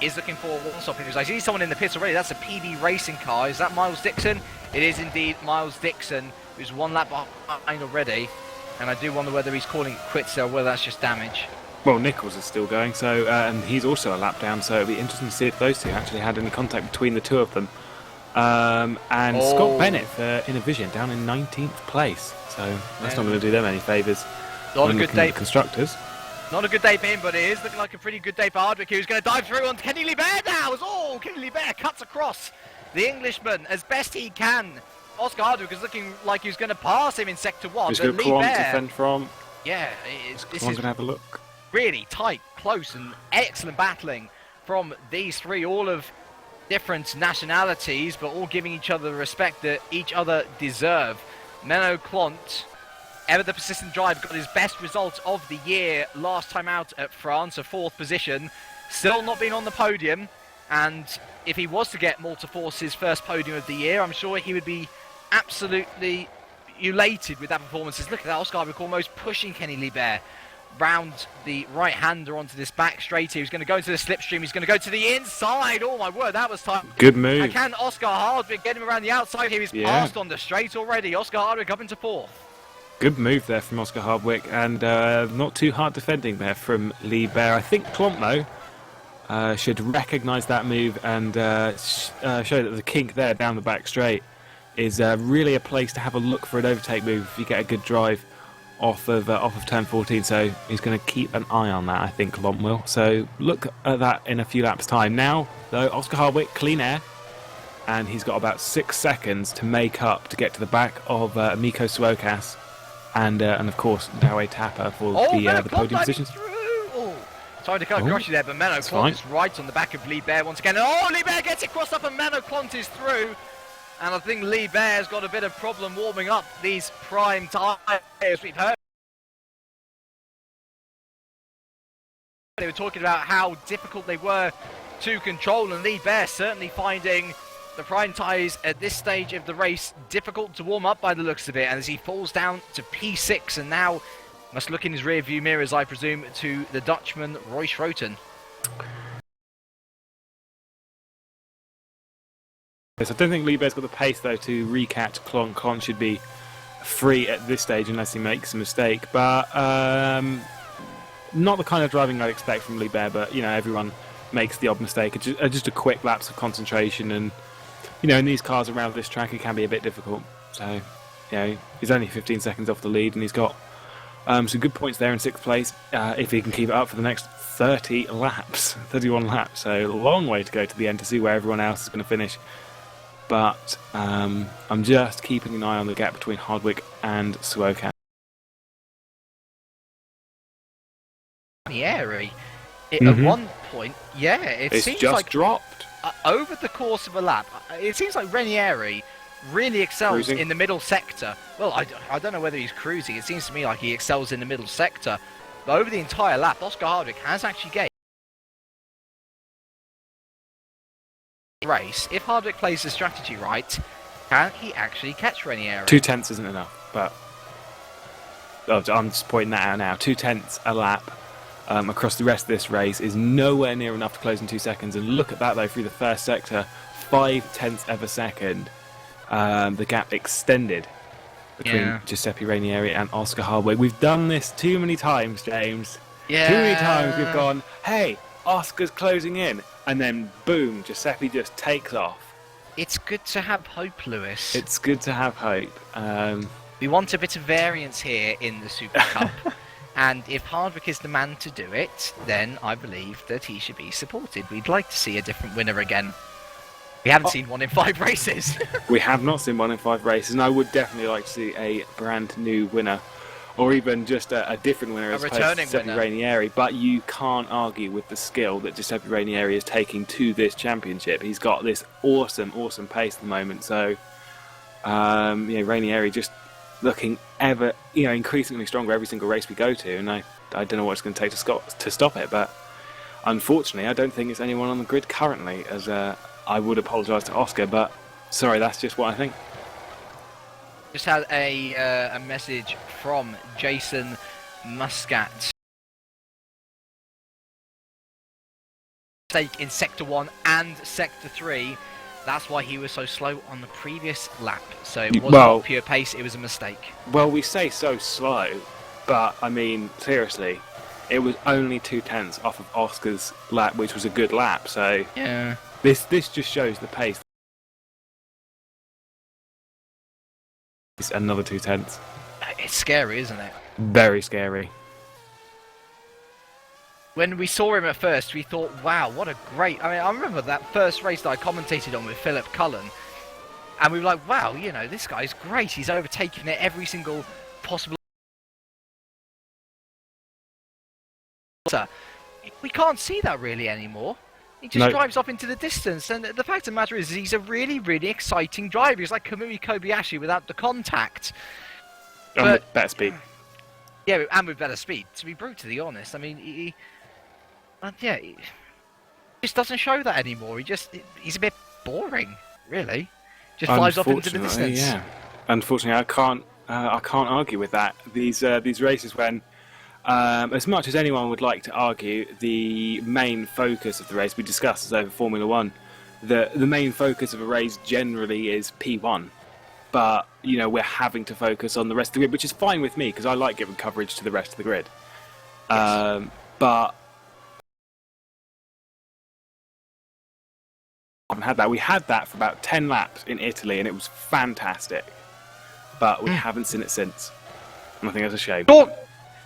is looking for a one-stop, because I see someone in the pits already, that's a PB Racing car. Is that Miles Dixon? It is indeed Miles Dixon, who's one lap behind already. And I do wonder whether he's calling it quits or whether that's just damage.
Well, Nichols is still going, so and he's also a lap down, so it'll be interesting to see if those two actually had any contact between the two of them. And Scott Bennett for Innovision down in 19th place, so that's not going to do them any favours.
Not a good day.
Constructors.
Not a good day for him, but it is looking like a pretty good day for Hardwick, who's going to dive through on Kenny Liebert now. Kenny Liebert cuts across the Englishman as best he can. Oscar Hardwick is looking like he's going to pass him in sector 1.
Who's going to defend from?
Yeah, this is
going to have a look.
Really tight, close, and excellent battling from these three, all of different nationalities, but all giving each other the respect that each other deserve. Menno Clont, ever the persistent driver, got his best result of the year last time out at France, a 4th position. Still not been on the podium, and if he was to get Malta Force's first podium of the year, I'm sure he would be absolutely elated with that performance. Look at that, Oscar Hardwick almost pushing Kenny Liebert round the right-hander onto this back straight here. He's going to go into the slipstream. He's going to go to the inside. Oh, my word, that was tight.
Good move.
And can Oscar Hardwick get him around the outside here? He's passed on the straight already. Oscar Hardwick up into 4th.
Good move there from Oscar Hardwick, and not too hard defending there from Liebert. I think Klomp, though, should recognise that move and show that the kink there down the back straight is really a place to have a look for an overtake move if you get a good drive off of turn 14, so he's going to keep an eye on that, I think Klomp will. So look at that in a few laps' time. Now, though, Oscar Hardwick, clean air, and he's got about 6 seconds to make up to get to the back of Miko Suokas and of course Dawe Tapper for the podium positions.
Sorry to cut across you there, but Menno Clont is right on the back of Liebert once again. Liebert gets it crossed up and Menno Clont is through. And I think Liebert's got a bit of problem warming up these prime tyres. We've heard they were talking about how difficult they were to control, and Liebert certainly finding the prime tyres at this stage of the race difficult to warm up by the looks of it. And as he falls down to P6 and now must look in his rear view mirrors, I presume, to the Dutchman Roy Schroten.
I don't think Liebert's got the pace, though, to recatch Klon. Klon should be free at this stage unless he makes a mistake. But not the kind of driving I'd expect from Liebert, but, everyone makes the odd mistake. Just a quick lapse of concentration. And, in these cars around this track, it can be a bit difficult. So, he's only 15 seconds off the lead, and he's got some good points there in 6th place if he can keep it up for the next 31 laps. So, a long way to go to the end to see where everyone else is going to finish. But I'm just keeping an eye on the gap between Hardwick and Suokas.
At one point, it seems
just
like
dropped.
Over the course of a lap, it seems like Ranieri really excels in the middle sector. Well, I don't know whether he's cruising. It seems to me like he excels in the middle sector. But over the entire lap, Oscar Hardwick has actually gained race. If Hardwick plays the strategy right, can he actually catch Ranieri?
2 tenths isn't enough, but I'm just pointing that out now. 2 tenths a lap across the rest of this race is nowhere near enough to close in 2 seconds. And look at that, though, through the first sector, 5 tenths of a second. The gap extended between Giuseppe Ranieri and Oscar Hardwick. We've done this too many times, James.
Yeah.
Too many times we've gone, hey, Oscar's closing in. And then, boom, Giuseppe just takes off.
It's good to have hope, Lewis.
It's good to have hope.
We want a bit of variance here in the Supercup. And if Hardwick is the man to do it, then I believe that he should be supported. We'd like to see a different winner again. We haven't seen one in 5 races.
We have not seen one in 5 races, and I would definitely like to see a brand new winner. Or even just a different winner as opposed to Giuseppe Ranieri. But you can't argue with the skill that Giuseppe Ranieri is taking to this championship. He's got this awesome pace at the moment. So, Ranieri just looking ever, increasingly stronger every single race we go to. And I don't know what it's going to take to stop it. But unfortunately, I don't think it's anyone on the grid currently as I would apologise to Oscar, but sorry, that's just what I think.
Just had a message from Jason Muscat. Mistake in Sector 1 and Sector 3. That's why he was so slow on the previous lap. So it wasn't not pure pace, it was a mistake.
Well, we say so slow, but I mean, seriously, it was only 2/10 off of Oscar's lap, which was a good lap. So
yeah,
this just shows the pace. It's another 2/10.
it's scary, isn't it?
Very scary.
When we saw him at first, we thought, wow, what a great... I mean, I remember that first race that I commentated on with Philip Cullen, and we were like, wow, you know, this guy's great. He's overtaken it every single possible... We can't see that really anymore. He just drives off into the distance, and the fact of the matter is he's a really, really exciting driver. He's like Kamui Kobayashi without the contact.
And with better speed.
Yeah, and with better speed, to be brutally honest. I mean, he just doesn't show that anymore. He's a bit boring, really. Just flies off into the distance.
Yeah. Unfortunately, I can't argue with that. These races when, as much as anyone would like to argue, the main focus of the race we discussed is over Formula One. The main focus of a race generally is P1. But, you know, we're having to focus on the rest of the grid, which is fine with me, because I like giving coverage to the rest of the grid.
Yes.
But I haven't had that. We had that for about 10 laps in Italy, and it was fantastic. But we haven't seen it since. And I think that's a shame.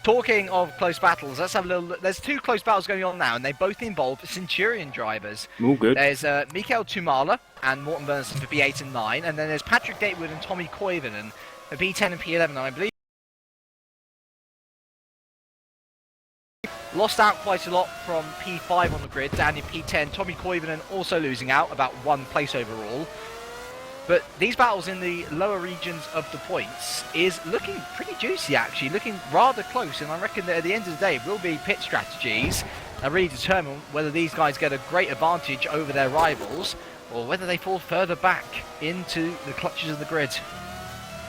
Talking of close battles, let's have a little look. There's two close battles going on now, and they both involve Centurion drivers.
All good.
There's Mikael Tumala and Morten Bernsen for P8 and 9, and then there's Patrick Gatewood and Tommy Koivunen for P10 and P11, and I believe lost out quite a lot from P5 on the grid, down in P10. Tommy Koivunen also losing out, about 1 place overall. But these battles in the lower regions of the points is looking pretty juicy, actually, looking rather close, and I reckon that at the end of the day it will be pit strategies that really determine whether these guys get a great advantage over their rivals or whether they fall further back into the clutches of the grid.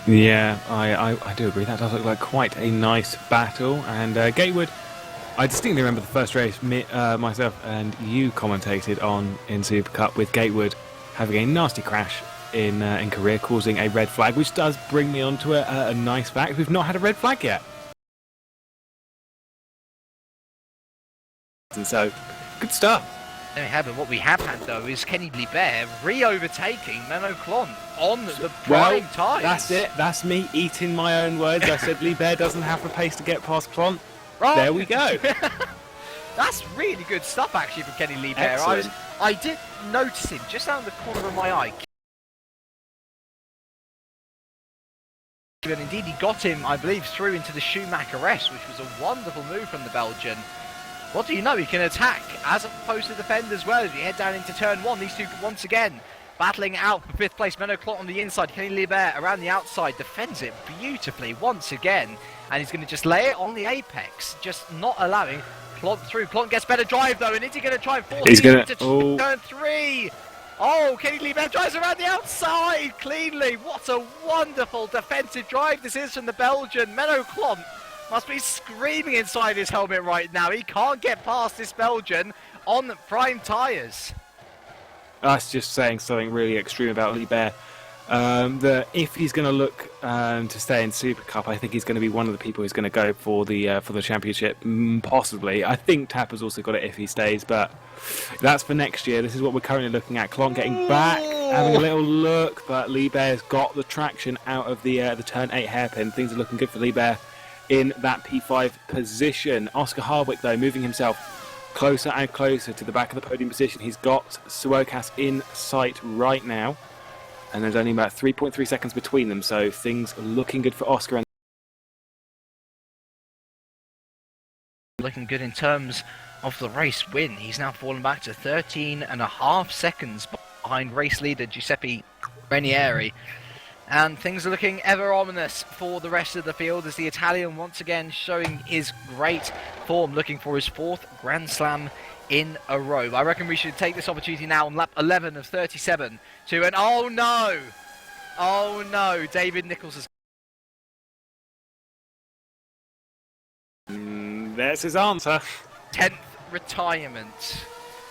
Yeah, I do agree. That does look like quite a nice battle. And Gatewood, I distinctly remember the first race myself and you commentated on in Supercup with Gatewood having a nasty crash in Korea, causing a red flag, which does bring me on to a nice fact. We've not had a red flag yet. And so, good stuff.
There we have it. What we have had, though, is Kenny Liebert re-overtaking Menno Klon on the prime tyres.
That's it. That's me eating my own words. I said Liebert doesn't have the pace to get past Klon.
Right.
There we go.
That's really good stuff, actually, from Kenny Liebert.
Excellent.
I did notice him just out of the corner of my eye. And indeed, he got him, I believe, through into the Schumacher S, which was a wonderful move from the Belgian. What do you know? He can attack as opposed to defend as well as we head down into turn 1. These two once again battling out for 5th place. Menno Klon on the inside, Kenny Liebert around the outside, defends it beautifully once again, and he's going to just lay it on the apex, just not allowing Klon through. Klon gets better drive though, and is he going to drive 14 into turn 3? Oh, Kenny Liebert drives around the outside cleanly. What a wonderful defensive drive this is from the Belgian. Menno Klon must be screaming inside his helmet right now. He can't get past this Belgian on prime tyres.
That's just saying something really extreme about Liebert. That if he's going to look to stay in Super Cup, I think he's going to be one of the people who's going to go for the championship, possibly. I think Tapper's also got it if he stays, but that's for next year. This is what we're currently looking at. Klon getting back, having a little look, but Liebert's got the traction out of the turn 8 hairpin. Things are looking good for Liebert in that P5 position. Oscar Harwick, though, moving himself closer and closer to the back of the podium position. He's got Suokas in sight right now, and there's only about 3.3 seconds between them, so things are looking good for Oscar.
Looking good in terms of the race win. He's now fallen back to 13.5 seconds behind race leader Giuseppe Ranieri. And things are looking ever ominous for the rest of the field as the Italian once again showing his great form, looking for his 4th Grand Slam in a row. I reckon we should take this opportunity now on lap 11 of 37 to an oh no, David Nichols has...
There's his answer.
10th retirement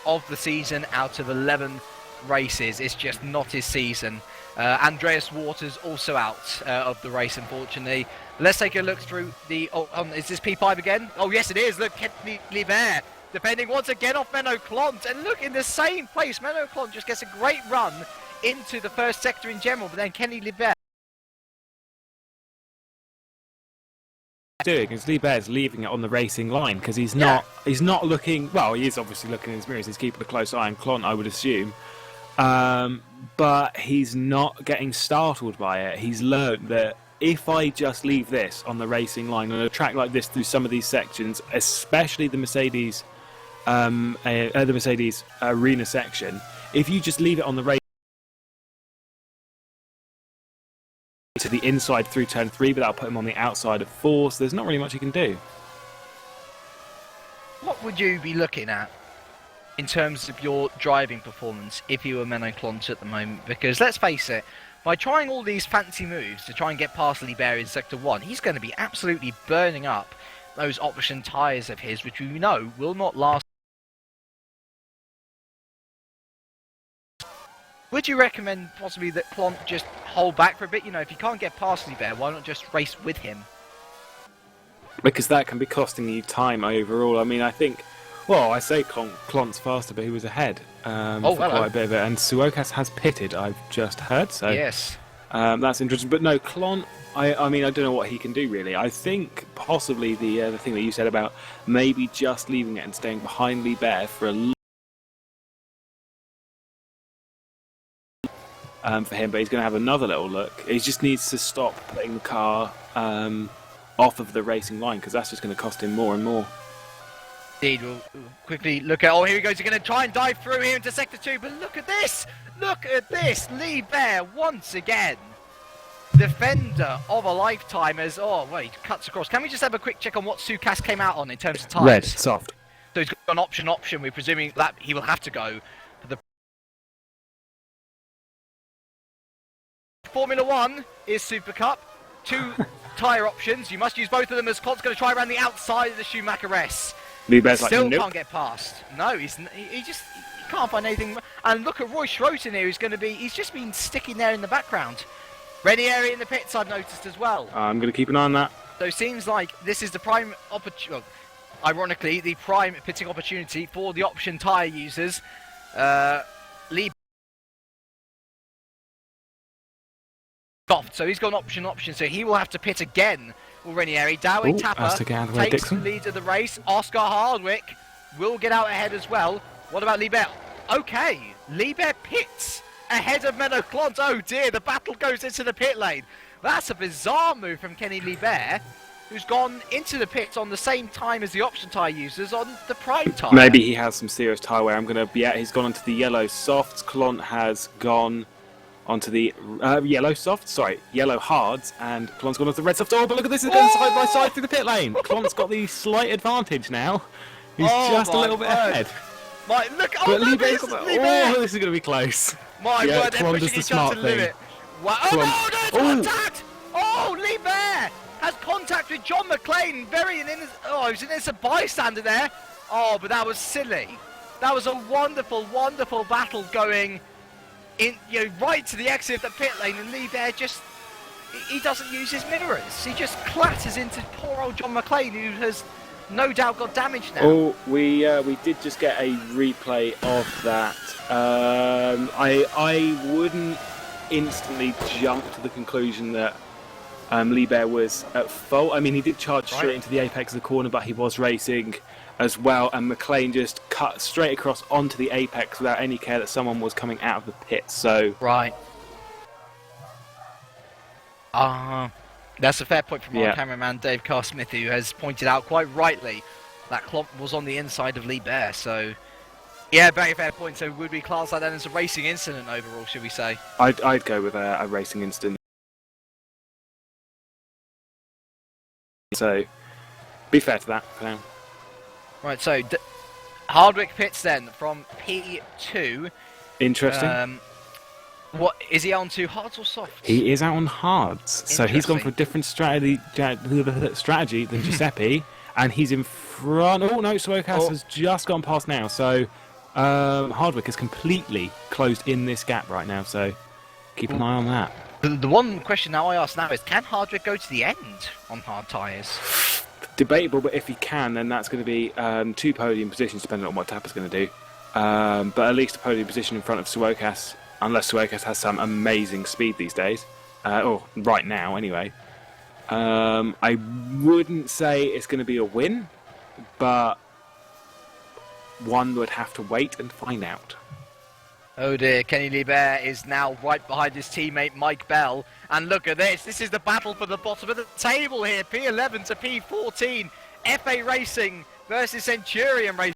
of the season out of 11 races. It's just not his season. Andreas Waters also out of the race, unfortunately. Let's take a look through the... is this P5 again? Oh, yes, it is. Look, Kenny Libert defending once again off Menno Klont. And look, in the same place, Menno Klont just gets a great run into the first sector in general, but then Kenny Libert...
Doing is Libert's leaving it on the racing line because he's not looking well. He is obviously looking in his mirrors. He's keeping a close eye on Klont, I would assume, but he's not getting startled by it. He's learned that if I just leave this on the racing line on a track like this through some of these sections, especially the Mercedes arena section, if you just leave it on the race to the inside through turn 3, but that'll put him on the outside of 4, so there's not really much you can do.
What would you be looking at in terms of your driving performance if you were Menno Klont at the moment? Because let's face it, by trying all these fancy moves to try and get past Libert in Sector 1, he's going to be absolutely burning up those option tyres of his, which we know will not last. Would you recommend possibly that Klont just hold back for a bit? You know, if you can't get past Libert, why not just race with him?
Because that can be costing you time overall. I mean, I think, well, I say Klont's faster, but he was ahead for quite a bit of it. And Suokas has pitted, I've just heard. So
yes,
that's interesting. But no, Klont, I mean, I don't know what he can do really. I think possibly the thing that you said about maybe just leaving it and staying behind Libert for a for him, but he's going to have another little look. He just needs to stop putting the car off of the racing line, because that's just going to cost him more and more.
Indeed, we'll quickly look at... Oh, here he goes. He's going to try and dive through here into Sector 2, but look at this! Look at this! Libert, once again, defender of a lifetime as... Oh, wait, cuts across. Can we just have a quick check on what Sukas came out on in terms of tyres?
Red, soft.
So he's got an option. We're presuming that he will have to go for the... Formula 1 is Supercup. 2 tyre options. You must use both of them as Klont's going to try around the outside of the Schumacher S.
Libert's
Still
like, nope.
Can't get past. No, he can't find anything. And look at Roy Schroeter here, he's just been sticking there in the background. Renieri in the pits, I've noticed as well.
I'm going to keep an eye on that.
So it seems like this is the prime opportunity, ironically, the prime pitting opportunity for the option tyre users. Lee soft, so he's got an option, so he will have to pit again. Renieri, Dowling Tapper takes the lead of the race. Oscar Hardwick will get out ahead as well. What about Libert? Okay, Libert pits ahead of Menno Klont. Oh dear, the battle goes into the pit lane. That's a bizarre move from Kenny Libert, who's gone into the pits on the same time as the option tyre users on the prime tyre.
Maybe he has some serious tyre wear. He's gone onto the yellow softs. Klont has gone onto the yellow hards, and Klont's gone onto the red soft. Oh, but look at this, it's going side by side through the pit lane. Klont's got the slight advantage now. He's just a little bit ahead.
Look,
this is going to be close.
My word, they're
Klont
pushing each other to the limit. Wow. Oh no, there's contact! Oh, Libert has contact with John McClane. He was an innocent bystander there. Oh, but that was silly. That was a wonderful, wonderful battle going right to the exit of the pit lane, and Libert he doesn't use his mirrors. He just clatters into poor old John McClane, who has no doubt got damaged now.
Oh, we did just get a replay of that. I wouldn't instantly jump to the conclusion that Libert was at fault. I mean, he did charge straight into the apex of the corner, but he was racing as well, and McClane just cut straight across onto the apex without any care that someone was coming out of the pit. So
that's a fair point from our cameraman Dave Carr-Smith, who has pointed out quite rightly that Klont was on the inside of Libert. So yeah, very fair point. So would we class that then as a racing incident overall, should we say?
I'd go with a racing incident. So, be fair to that for now.
Right, so Hardwick pits then from P2.
Interesting.
What is he on to, hards or softs?
He is out on hards, so he's gone for a different strategy than Giuseppe, and he's in front. Oh no, Swokas has just gone past now, so Hardwick is completely closed in this gap right now, so keep an eye on that.
The one question now I ask now is, can Hardwick go to the end on hard tyres?
Debatable, but if he can, then that's going to be 2 podium positions, depending on what Tapper's going to do. But at least a podium position in front of Swokas, unless Swokas has some amazing speed these days. Or right now, anyway. I wouldn't say it's going to be a win, but one would have to wait and find out.
Oh dear, Kenny Liebert is now right behind his teammate Mike Bell. And look at this, this is the battle for the bottom of the table here. P11 to P14. FA Racing versus Centurion Racing.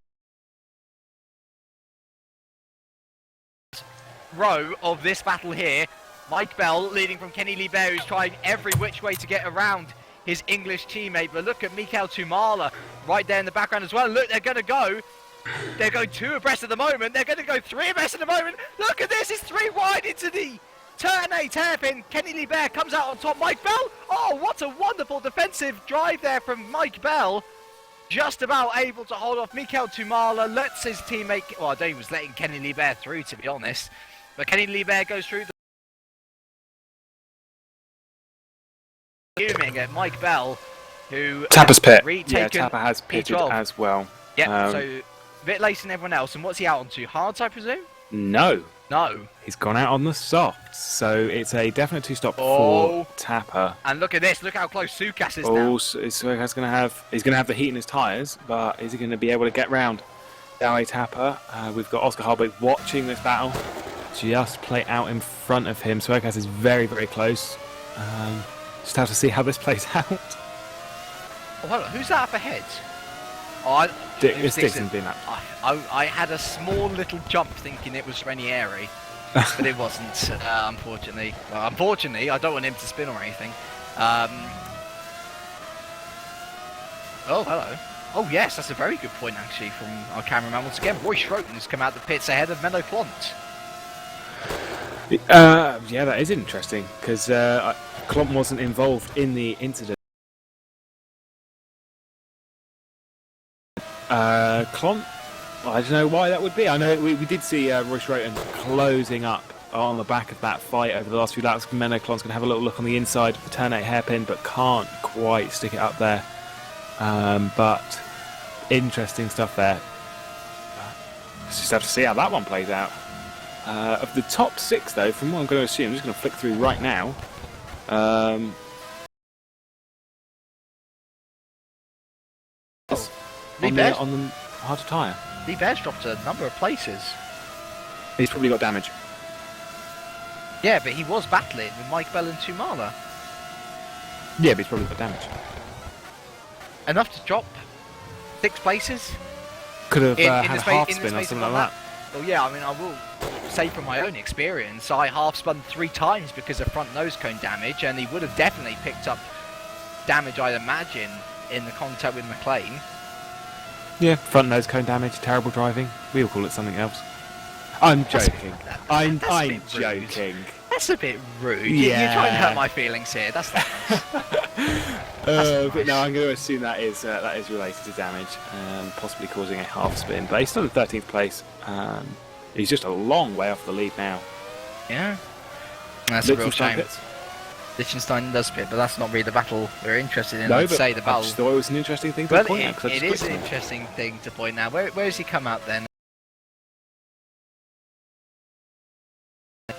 Row of this battle here. Mike Bell leading from Kenny Liebert, who's trying every which way to get around his English teammate. But look at Mikael Tumala right there in the background as well. Look, they're going to go. They're going 2 abreast at the moment. They're going to go 3 abreast at the moment. Look at this. It's 3 wide into the turn 8 hairpin. Kenny Liebert comes out on top. Mike Bell. Oh, what a wonderful defensive drive there from Mike Bell. Just about able to hold off Mikael Tumala. Lets his teammate... Well, I don't think he was letting Kenny Liebert through, to be honest. But Kenny Liebert goes through fuming at Mike Bell, who...
Tapper's pit.
Yeah,
Tapper has pitted as well.
Yeah, so... A bit later than everyone else, and what's he out onto? Hards, I presume?
No.
No.
He's gone out on the softs, so it's a definite 2-stop for Tapper.
And look at this, look how close Sukas is now.
Sukas he's going to have the heat in his tyres, but is he going to be able to get round Dowey Tapper? We've got Oscar Hardwick watching this battle just play out in front of him. Sukas is very, very close. Just have to see how this plays out.
Oh, hold on, who's that up ahead? Oh,
It's Dixon being up.
I had a small little jump thinking it was Ranieri, but it wasn't, unfortunately. Well, unfortunately, I don't want him to spin or anything. Oh, hello. Oh, yes, that's a very good point, actually, from our cameraman. Once again, Roy Schroten has come out the pits ahead of Menno Klont.
Yeah, that is interesting, because Klont wasn't involved in the incident. Klont, I don't know why that would be. I know we did see Roy Schroten closing up on the back of that fight over the last few laps. Menno Klont's going to have a little look on the inside of the turn 8 hairpin, but can't quite stick it up there. But interesting stuff there. Let's just have to see how that one plays out. Of the top 6, though, from what I'm going to assume, I'm just going to flick through right now. On the harder tyre.
Liebert's dropped a number of places.
He's probably got damage.
Yeah, but he was battling with Mike Bell and Tumala.
Yeah, but he's probably got damage.
Enough to drop 6 places?
Could have had a half spin or something like that.
Well, yeah, I mean, I will say from my own experience, I half spun 3 times because of front nose cone damage, and he would have definitely picked up damage, I'd imagine, in the contact with McLean.
Yeah, front nose cone damage, terrible driving. We'll call it something else. I'm joking. I'm joking.
That's a bit rude.
Yeah.
You're trying to hurt my feelings here. That's nice.
But no, I'm going to assume that is related to damage, possibly causing a half spin. But he's still in 13th place. He's just a long way off the lead now.
Yeah. That's a real shame. Liechtenstein does pit, but that's not really the battle we're interested in.
No,
I'd
but
say the battle.
I just thought it was an interesting thing to point out.
It is an interesting thing to point out. Where has he come out then?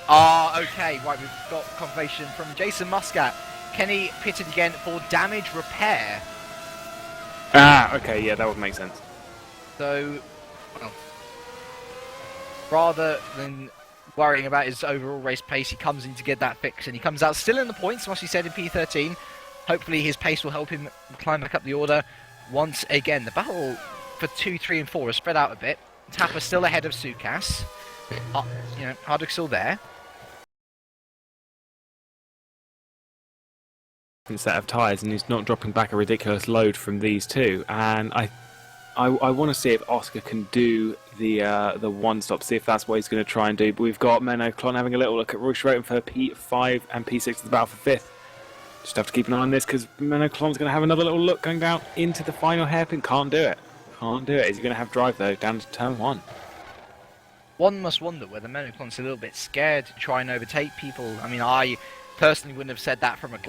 Ah, okay, right, we've got confirmation from Jason Muscat. Kenny pitted again for damage repair.
Ah, okay, yeah, that would make sense.
So, well, rather than worrying about his overall race pace, he comes in to get that fix, and he comes out still in the points, as he said, in P13. Hopefully his pace will help him climb back up the order once again. The battle for 2, 3 and 4 is spread out a bit. Tapper still ahead of Sukas. Hardwick's still there.
set of tyres, and he's not dropping back a ridiculous load from these two. And I want to see if Oscar can do the one stop, see if that's what he's going to try and do. But we've got Menno Klon having a little look at Roy Schroten for P5 and P6 to the battle for 5th. Just have to keep an eye on this because Menno Klon's going to have another little look going down into the final hairpin. Can't do it. Can't do it. Is he going to have drive though down to turn 1?
One must wonder whether Menno Klon's a little bit scared to try and overtake people. I mean, I personally wouldn't have said that from a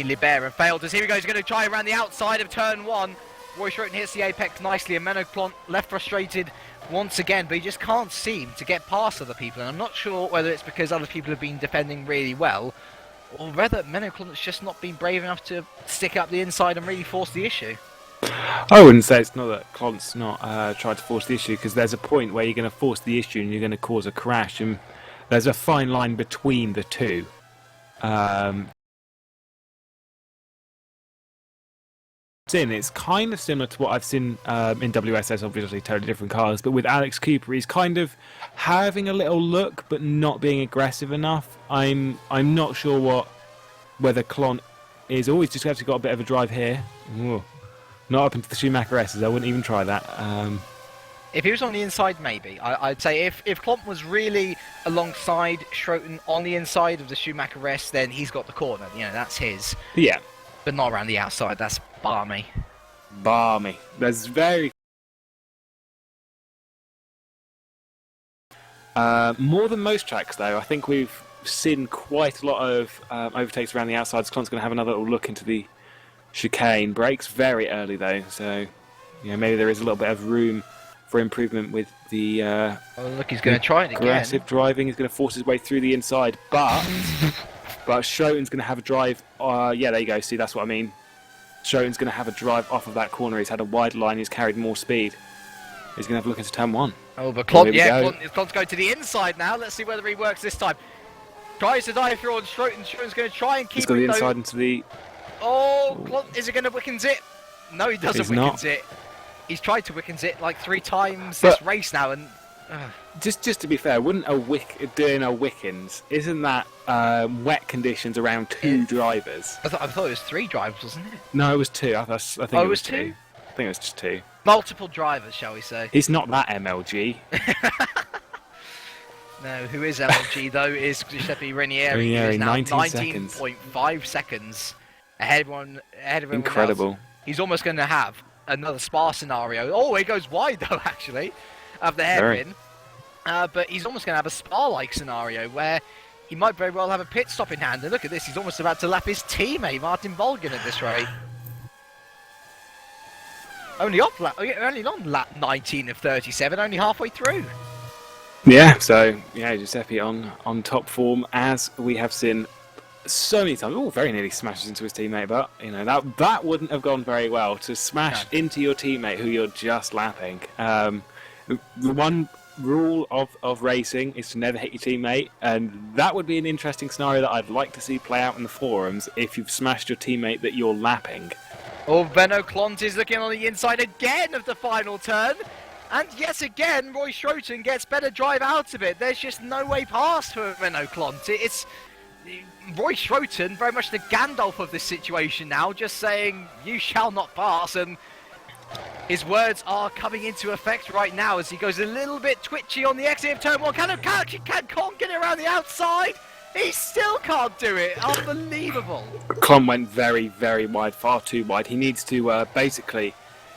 Libera and failed as here he goes, he's going to try around the outside of turn 1. Roy Schroten hits the apex nicely and Menno Klon left frustrated once again, but he just can't seem to get past other people, and I'm not sure whether it's because other people have been defending really well or whether Menno Klon has just not been brave enough to stick up the inside and really force the issue.
I wouldn't say it's not that Klon's not tried to force the issue, because there's a point where you're going to force the issue and you're going to cause a crash, and there's a fine line between the two. It's kind of similar to what I've seen in WSS, obviously totally different cars, but with Alex Cooper he's kind of having a little look but not being aggressive enough. I'm not sure whether Klon is always just actually got a bit of a drive here. Ooh. Not up into the Schumacher S's, I wouldn't even try that.
If he was on the inside, maybe. I'd say if Klon was really alongside Schroten on the inside of the Schumacher S, then he's got the corner, you know, that's his.
Yeah.
But not around the outside, that's balmy.
Balmy. There's very... more than most tracks, though. I think we've seen quite a lot of overtakes around the outside. Klon's going to have another little look into the chicane. Brakes very early, though, so you know, maybe there is a little bit of room for improvement with the
oh, look, he's going to try it again.
Aggressive driving. He's going to force his way through the inside, but... But Schroten's going to have a drive. Yeah, there you go. See, that's what I mean. Schroten's going to have a drive off of that corner. He's had a wide line. He's carried more speed. He's going to have a look into turn 1.
Oh, but Klon, Klon's going to the inside now. Let's see whether he works this time. Tries to dive through on Schroten. Schroten's going to try and keep
He's got the inside into the...
Oh, Klon, is he going to Wickens it? No, he doesn't Wickens it. He's tried to Wickens it like 3 times this race now, and...
Just to be fair, wouldn't doing a Wickens, isn't that wet conditions around 2 drivers?
I thought it was 3 drivers, wasn't it?
No, it was 2. I think it was 2. I think it was just 2.
Multiple drivers, shall we say?
He's not that MLG.
No, who is MLG though is Giuseppe Ranieri. He is now 19.5 seconds ahead of everyone
Incredible.
else. He's almost going to have another Spa scenario. Oh, he goes wide though, actually, of the hairpin. But he's almost going to have a Spa-like scenario where he might very well have a pit stop in hand. And look at this, he's almost about to lap his teammate, Martin Volgan, at this rate. Only on lap 19 of 37, only halfway through.
Yeah, so, yeah, Giuseppe on top form, as we have seen so many times. Oh, very nearly smashes into his teammate, but, you know, that wouldn't have gone very well, to smash into your teammate who you're just lapping. The one rule of racing is to never hit your teammate, and that would be an interesting scenario that I'd like to see play out in the forums if you've smashed your teammate that you're lapping.
Oh, Menno Klon is looking on the inside again of the final turn, and yet again Roy Schroten gets better drive out of it. There's just no way past for Menno Klon. It's Roy Schroten, very much the Gandalf of this situation now, just saying you shall not pass, and his words are coming into effect right now as he goes a little bit twitchy on the exit of turn 1. Can't get it around the outside. He still can't do it. Unbelievable.
Klon went very, very wide, far too wide. He needs to basically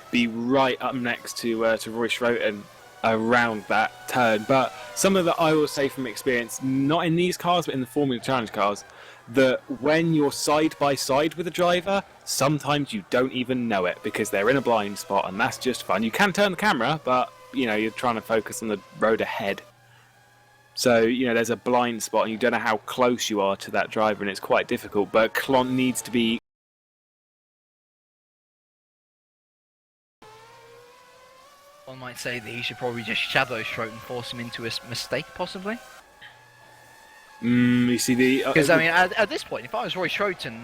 be right up next to Roy Schroten around that turn. But some of that I will say from experience, not in these cars, but in the Formula Challenge cars, that when you're side by side with a driver, sometimes you don't even know it because they're in a blind spot, and that's just fun. You can turn the camera, but you know, you're trying to focus on the road ahead. So, you know, there's a blind spot and you don't know how close you are to that driver, and it's quite difficult. But Klon needs to be...
One might say that he should probably just shadow Schroten and force him into a mistake, possibly.
You see the...
Because, I mean, at this point, if I was Roy Schroten...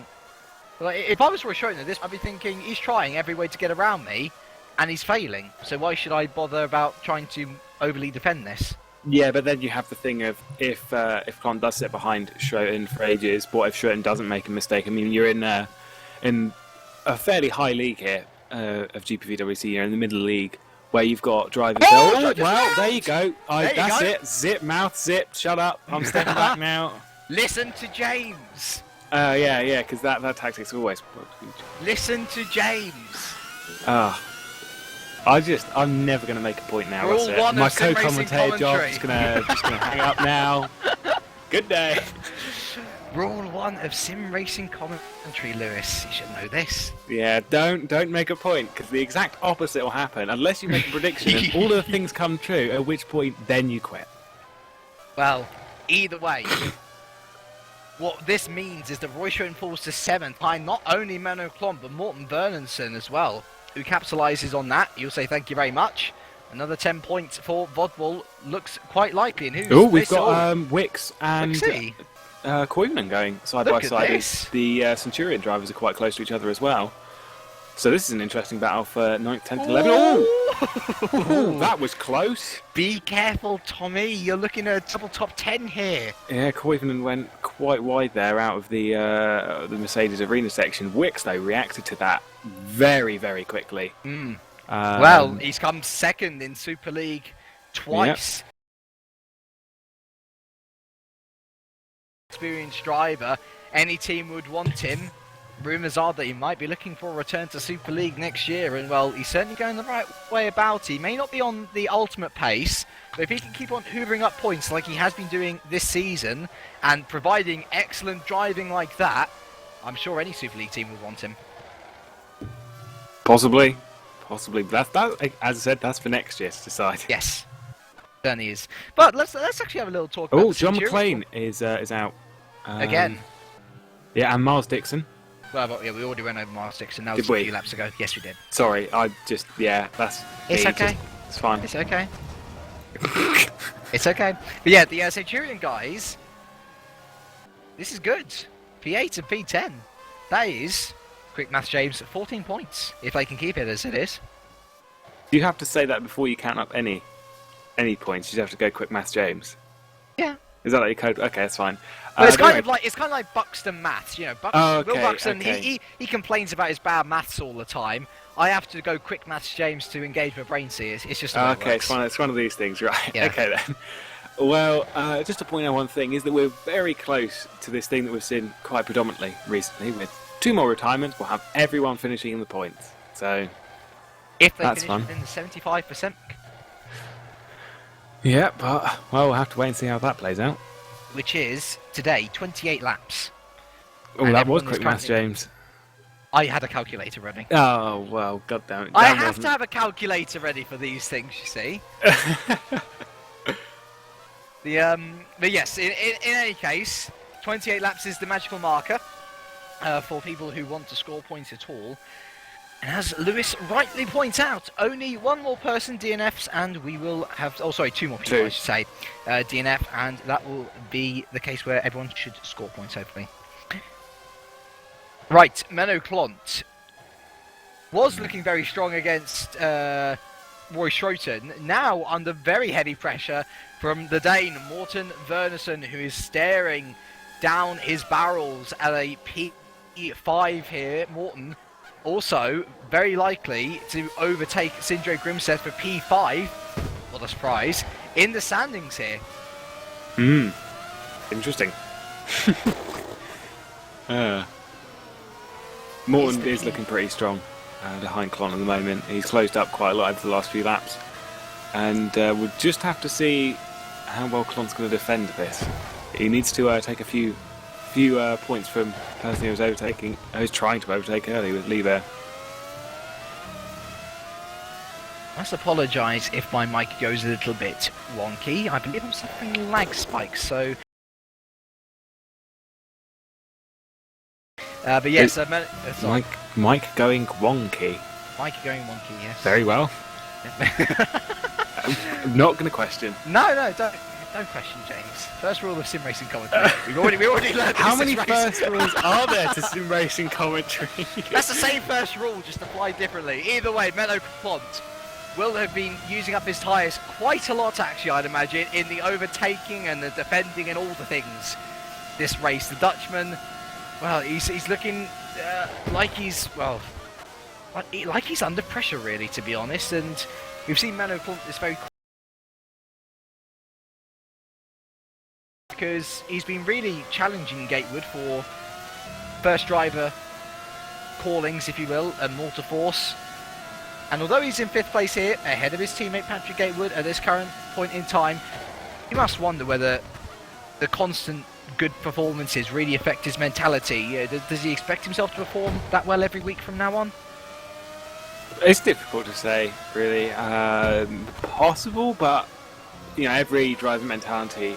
Like, if I was Roy Schroten at this, I'd be thinking, he's trying every way to get around me, and he's failing. So why should I bother about trying to overly defend this?
Yeah, but then you have the thing of if Klon does sit behind Schroeton for ages, what if Schroeton doesn't make a mistake? I mean, you're in a fairly high league here of GPVWC. You're in the middle league where you've got drivers.
Oh,
Well, there you go.
There you
That's
go.
it. Zip, mouth, zip. Shut up. I'm stepping back now.
Listen to James.
Yeah, because that tactic's always.
Listen to James.
I'm never going to make a point now.
We're
That's
all
it.
one
My
of sim racing
co-commentator job
commentary.
just gonna hang up now. Good day.
Rule 1 of sim racing commentary, Lewis. You should know this.
Yeah, don't make a point because the exact opposite will happen unless you make a prediction and all of the things come true. At which point, then you quit.
Well, either way, what this means is that Roy Schroeton falls to 7th, behind not only Menno Klomp but Morten Vernonson as well, who capitalises on that. You'll say thank you very much. Another 10 points for Vodwall looks quite likely. And who's
Oh, we've
this?
got Wicks and
Wixie.
Koivunen going side
Look
by
at
side.
this.
The Centurion drivers are quite close to each other as well. So this is an interesting battle for 9th, 10th, 11th. Ooh, that was close.
Be careful, Tommy. You're looking at a double top 10 here.
Yeah, Koivunen went quite wide there out of the Mercedes arena section. Wicks, though, reacted to that very, very quickly.
Well, he's come 2nd in Super League twice. Experienced driver. Any team would want him. Rumours are that he might be looking for a return to Super League next year, and well, he's certainly going the right way about it. He may not be on the ultimate pace, but if he can keep on hoovering up points like he has been doing this season, and providing excellent driving like that, I'm sure any Super League team would want him.
Possibly. But that, as I said, that's for next year to decide.
Yes, certainly is. But let's actually have a little talk about
Oh,
the
John
Centurion.
McLean is out.
Again.
Yeah, and Miles Dixon.
Well, yeah, we already went over Miles Dixon. That
Did
was a
we?
few laps ago. Yes, we did.
Sorry, that's
It's
me,
okay.
It's fine.
It's okay. It's okay. But yeah, the Centurion guys, this is good. P8 and P10. That is, quick maths, James, 14 points, if they can keep it as it is.
You have to say that before you count up any points. You have to go quick maths, James.
Yeah.
Is that like your code? Okay, that's fine.
Well, it's
don't
kind of like Buxton maths, you know. Will Buxton,
okay.
he complains about his bad maths all the time. I have to go quick maths, James, to engage my brain. See, it's just the way it works.
It's one of these things, right?
Yeah.
Okay then. Well, just to point out one thing is that we're very close to this thing that we've seen quite predominantly recently. With 2 more retirements, we'll have everyone finishing in the points. So
If they
that's
finish
fun.
within the 75%,
Yeah, but we'll have to wait and see how that plays out.
which is today 28 laps.
Oh,
And
that was
everyone
quick
is
maths,
currently-
James.
I had a calculator ready.
Oh well, god damn it.
I
That
have
wasn't-
to have a calculator ready for these things, you see. But yes, in any case, 28 laps is the magical marker for people who want to score points at all. And as Lewis rightly points out, only one more person DNFs, and we will have. Oh, sorry, 2 more people,
2.
I should say, DNF, and that will be the case where everyone should score points, hopefully. Right, Menno Klont was looking very strong against Roy Schroeton, now under very heavy pressure from the Dane, Morten Vernonson, who is staring down his barrels at a P5 here. Morten also very likely to overtake Sindre Grimseth for P5, what a surprise, in the standings here.
Interesting. Morton is looking pretty strong behind Klon at the moment. He's closed up quite a lot over the last few laps. And we'll just have to see how well Klon's going to defend this. He needs to take a few points from the person he was trying to overtake early with Liebherr.
I must apologise if my mic goes a little bit wonky. I believe I'm suffering lag spikes, so... but yes, sorry.
Mike going wonky.
Mic going wonky, yes.
Very well. I'm not going to question.
No, don't question, James. First rule of sim racing commentary. we already learned.
How
this
many
is
first
racing.
rules are there to sim racing commentary?
That's the same first rule, just applied differently. Either way, Menno Klont will have been using up his tyres quite a lot, actually, I'd imagine, in the overtaking and the defending and all the things this race. The Dutchman, well, he's looking like he's, well, like he's under pressure, really, to be honest. And we've seen Menno Klont this very because he's been really challenging Gatewood for first driver callings, if you will, and more to force. And although he's in 5th place here, ahead of his teammate Patrick Gatewood at this current point in time, you must wonder whether the constant good performances really affect his mentality. Does he expect himself to perform that well every week from now on?
It's difficult to say, really. Possible, but every driver mentality.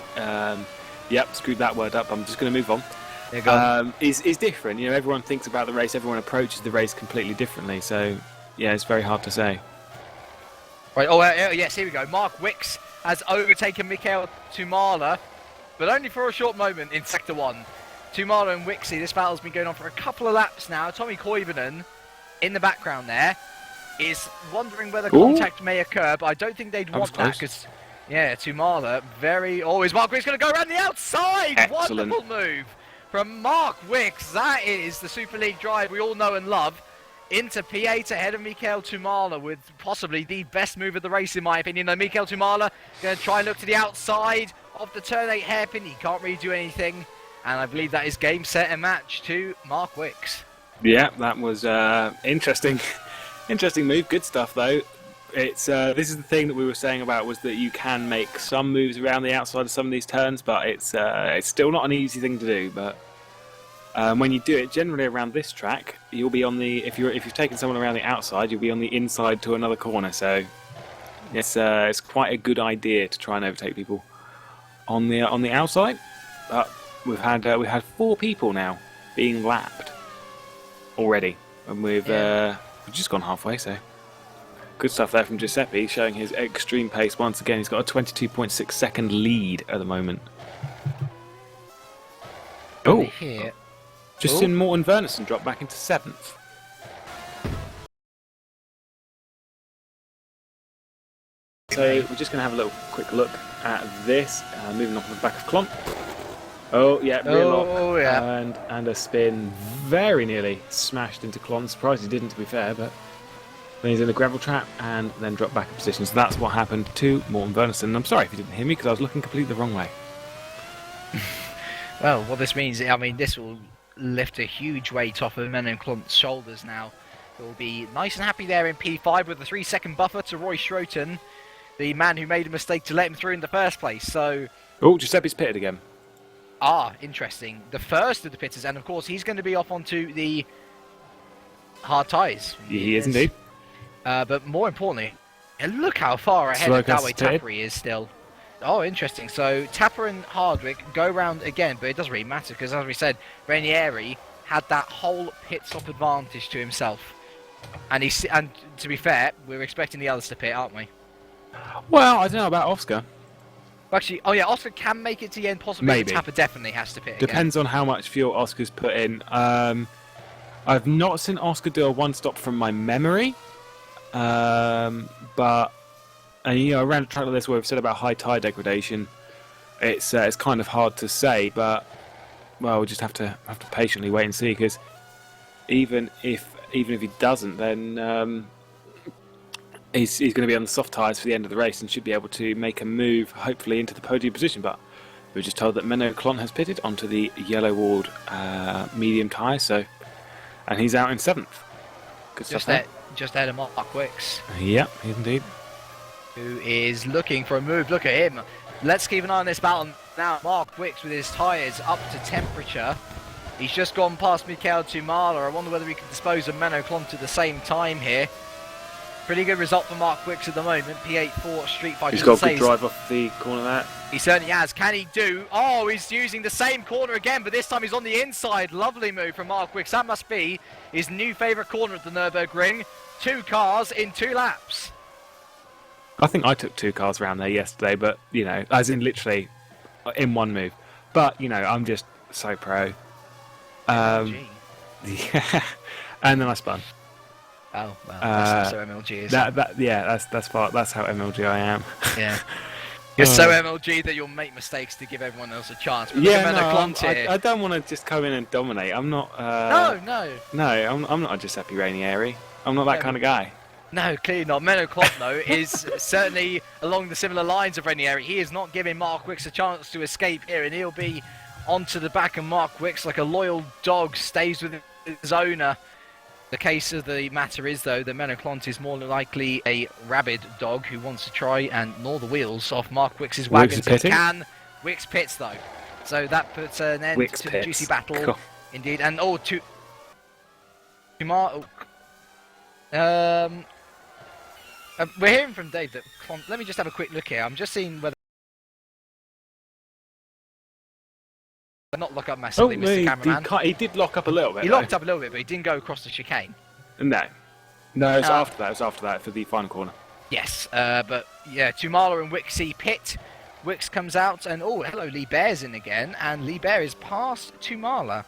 Yep, screwed that word up. I'm just going to move on. Is different. Everyone thinks about the race. Everyone approaches the race completely differently. So, yeah, it's very hard to say.
Right. Yes. Here we go. Mark Wicks has overtaken Mikael Tumala, but only for a short moment in Sector 1. Tumala and Wixie, this battle's been going on for a couple of laps now. Tommy Koivunen, in the background there, is wondering whether contact may occur, but I don't think they'd want that because, yeah, Tumala, is Mark Wicks going to go around the outside?
Excellent.
Wonderful move from Mark Wicks. That is the Super League drive we all know and love. Into P8 ahead of Mikael Tumala with possibly the best move of the race, in my opinion. Though Mikael Tumala going to try and look to the outside of the turn 8 hairpin. He can't really do anything. And I believe that is game, set and match to Mark Wicks.
Yeah, that was interesting. Interesting move. Good stuff, though. It's this is the thing that we were saying about, was that you can make some moves around the outside of some of these turns, but it's still not an easy thing to do. But when you do it generally around this track, you'll be on the if you've taken someone around the outside, you'll be on the inside to another corner. So it's quite a good idea to try and overtake people on the outside. But we've had 4 people now being lapped already, and we've just gone halfway. So good stuff there from Giuseppe, showing his extreme pace once again. He's got a 22.6 second lead at the moment. Oh. Just seen Morten Wernersen drop back into 7th. So we're just going to have a little quick look at this. Moving on from the back of Klont. Oh, yeah, rear lock. Yeah. And a spin very nearly smashed into Klont. Surprised he didn't, to be fair, but then he's in a gravel trap and then dropped back in position. So that's what happened to Morten Wernersen. I'm sorry if you didn't hear me because I was looking completely the wrong way.
Well, what this means, I mean, this will lift a huge weight off of Menno Klont's shoulders now. He'll be nice and happy there in P5 with a 3-second buffer to Roy Schroten, the man who made a mistake to let him through in the first place. So,
Giuseppe's pitted again.
Interesting. The first of the pitters, and of course he's going to be off onto the hard tyres.
He is indeed.
But more importantly, look how far ahead of Dawei Tapper he is still. Oh, interesting. So Tapper and Hardwick go round again, but it doesn't really matter because, as we said, Ranieri had that whole pit stop advantage to himself. And to be fair, we're expecting the others to pit, aren't we?
Well, I don't know about Oscar.
Actually, Oscar can make it to the end, possibly.
Maybe.
Tapper definitely has to pit.
Depends on how much fuel Oscar's put in. I've not seen Oscar do a one-stop from my memory. But around a track like this where we've said about high tire degradation, it's kind of hard to say. But we'll just have to patiently wait and see, because even if he doesn't, then he's going to be on the soft tyres for the end of the race and should be able to make a move, hopefully, into the podium position. But we're just told that Menno Klont has pitted onto the yellow walled medium tyre, and he's out in 7th. Good stuff there.
Just ahead of Mark Wicks.
Yep, indeed.
Who is looking for a move. Look at him. Let's keep an eye on this battle now. Mark Wicks with his tyres up to temperature. He's just gone past Mikael Tumala. I wonder whether we can dispose of Menno Klont at the same time here. Pretty good result for Mark Wicks at the moment. P8 for Street Fighter.
He's got a good drive off the corner there.
He certainly has. Can he do? Oh, he's using the same corner again, but this time he's on the inside. Lovely move from Mark Wicks. That must be his new favourite corner at the Nurburgring. 2 cars in 2 laps.
I think I took 2 cars around there yesterday, but, as in literally in one move. But, I'm just so pro. Yeah. And then I spun.
Oh, well, that's so MLG, is
That's how MLG I am.
Yeah. You're so MLG that you'll make mistakes to give everyone else a chance. But
I don't want to just come in and dominate. I'm not.
No.
I'm not a Giuseppe Ranieri. I'm not that kind of guy.
No, clearly not. Menno Klopp, though, is certainly along the similar lines of Ranieri. He is not giving Mark Wicks a chance to escape here, and he'll be onto the back of Mark Wicks like a loyal dog stays with his owner. The case of the matter is, though, that Menno Klopp is more likely a rabid dog who wants to try and gnaw the wheels off Mark Wicks' wagon if he can. Wicks pits, though. So that puts an end to the juicy battle,
cool.
Indeed. And, we're hearing from Dave that... Let me just have a quick look here. I'm just seeing whether... Not lock up massively, Mr. Cameraman.
He did lock up a little bit.
He locked up a little bit, but he didn't go across the chicane.
No, it was after that. It was after that for the final corner.
Yes, but yeah, Tumala and Wixie pit. Wicks comes out, and hello, Lee Bear's in again, and Lee Bear is past Tumala.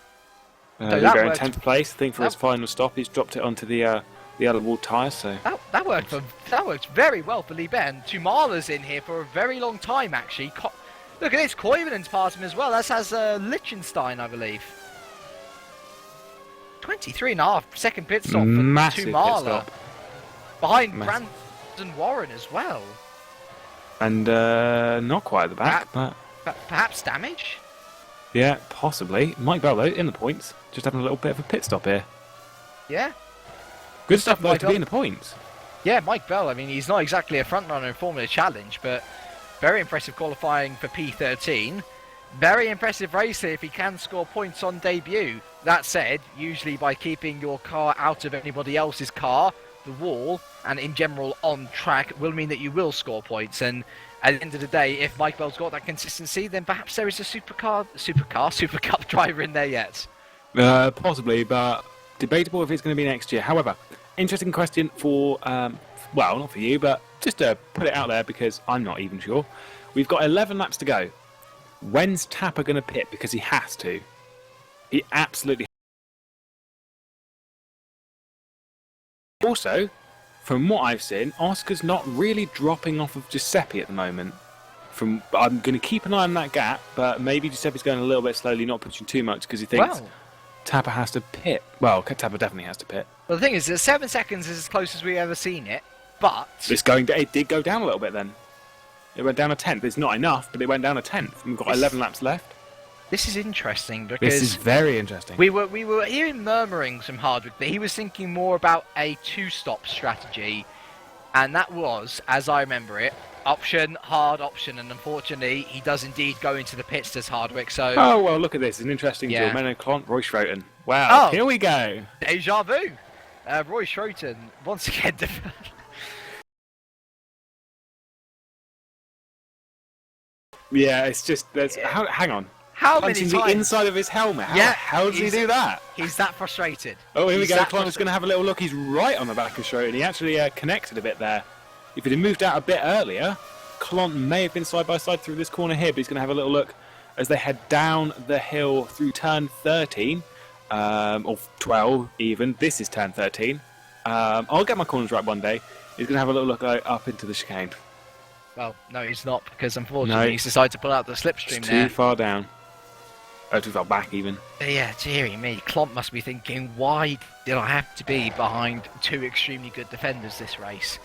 Lee Bear in 10th place. I think for his final stop, he's dropped it onto the other wall tyre. So
that worked very well for Lee Bear, and Tumala's in here for a very long time actually. Look at this, Koivinen's past him as well. That has Liechtenstein, I believe. 23.5-second pit stop for Tumala. Behind Brandon Warren as well.
And not quite at the back, but
perhaps damage?
Yeah, possibly. Mike Bell, though, in the points. Just having a little bit of a pit stop here.
Yeah.
Good stuff, though, to be in the points.
Yeah, Mike Bell, I mean, he's not exactly a front runner in Formula Challenge, but very impressive qualifying for P13. Very impressive racer if he can score points on debut. That said, usually by keeping your car out of anybody else's car, the wall, and in general on track, will mean that you will score points. And at the end of the day, if Mike Bell's got that consistency, then perhaps there is a Supercup driver in there yet.
Possibly, but debatable if it's going to be next year. However, interesting question for, well, not for you, but just to put it out there because I'm not even sure. We've got 11 laps to go. When's Tapper going to pit? Because he has to. He absolutely. Also, from what I've seen, Oscar's not really dropping off of Giuseppe at the moment. I'm going to keep an eye on that gap, but maybe Giuseppe's going a little bit slowly, not pushing too much because he thinks Tapper has to pit. Well, Tapper definitely has to pit.
Well, the thing is, 7 seconds is as close as we've ever seen it, but
it did go down a little bit then. It went down a 10th. It's not enough, but it went down a 10th. We've got 11 laps left.
This is interesting because
this is very interesting.
We were hearing murmurings from Hardwick that he was thinking more about a 2-stop strategy, and that was, as I remember it, hard option, and unfortunately he does indeed go into the pits as Hardwick. So
well, look at this. An interesting duel. Menno Klopp, Roy Schroten. Wow, here we go.
Deja vu. Roy Schroten once again.
Yeah, it's just hang on.
How many times?
The inside of his helmet. How does he do that?
He's that frustrated.
Oh, here we go. Klopp's going to have a little look. He's right on the back of Schroten. He actually connected a bit there. If it had moved out a bit earlier, Klopp may have been side by side through this corner here, but he's going to have a little look as they head down the hill through turn 13, or 12 even. This is turn 13. I'll get my corners right one day. He's going to have a little look up into the chicane.
Well, no, he's not, because unfortunately he's decided to pull out the slipstream
it's
there.
Too far down. Oh, too far back even.
Yeah, dearie me. Klomp must be thinking, why did I have to be behind 2 extremely good defenders this race?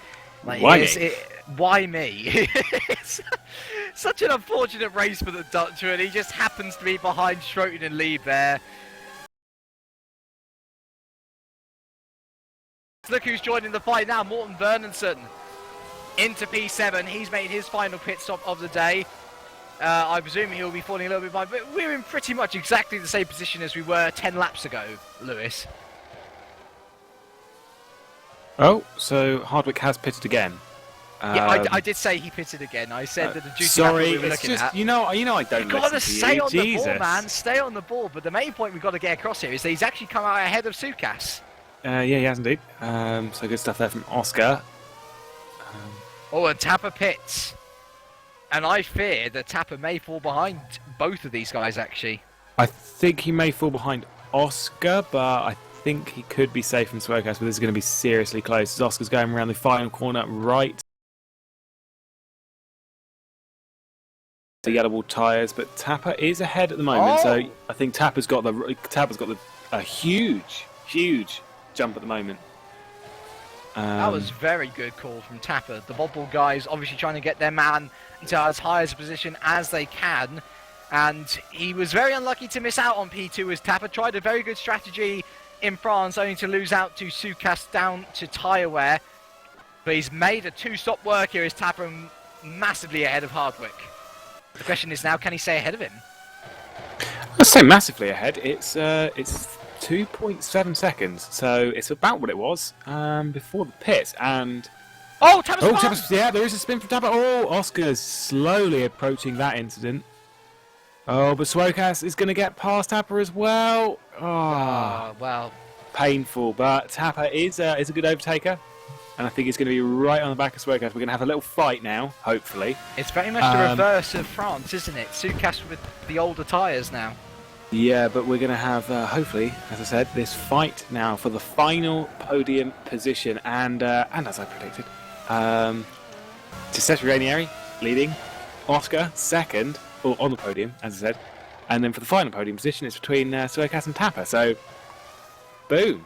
Like, why me? It's such an unfortunate race for the Dutchman, and he just happens to be behind Schroten and Lee there. Look who's joining the fight now, Morten Vernonson. Into P7, he's made his final pit stop of the day. I presume he'll be falling a little bit behind, but we're in pretty much exactly the same position as we were 10 laps ago, Lewis.
Oh, so Hardwick has pitted again.
Yeah, I did say he pitted again. I said that the duty battle we were looking at.
You know, I don't
You've got to stay on the
Jesus.
ball, man. Stay on the ball. But the main point we've got to get across here is that he's actually come out ahead of Sukas.
Yeah, he has indeed. So good stuff there from Oscar.
And Tapper pits. And I fear that Tapper may fall behind both of these guys, actually.
I think he may fall behind Oscar, but I think he could be safe from Swokas, but this is going to be seriously close as Oscar's going around the final corner right. The yellow wall tyres, but Tapper is ahead at the moment, so I think Tapper's got a huge jump at the moment.
That was very good call from Tapper. The Bobble guys obviously trying to get their man into as high as a position as they can, and he was very unlucky to miss out on P2 as Tapper tried a very good strategy in France, only to lose out to Sukas down to tyre wear. But he's made a two-stop work here as Tapper massively ahead of Hardwick. The question is now, can he stay ahead of him?
Let's say massively ahead. It's 2.7 seconds, so it's about what it was before the pit. And
Tapper's
yeah, there is a spin from Tapper. Oh, Oscar's slowly approaching that incident. Oh, but Swokas is going to get past Tapper as well. Oh,
well,
painful. But Tapper is a good overtaker. And I think he's going to be right on the back of Swokas. We're going to have a little fight now, hopefully.
It's very much the reverse of France, isn't it? Sukas with the older tyres now.
Yeah, but we're going to have, hopefully, as I said, this fight now for the final podium position. And as I predicted, Giuseppe Ranieri leading, Oscar second, or on the podium, as I said. And then for the final podium position, it's between Swokas and Tapper. So, boom.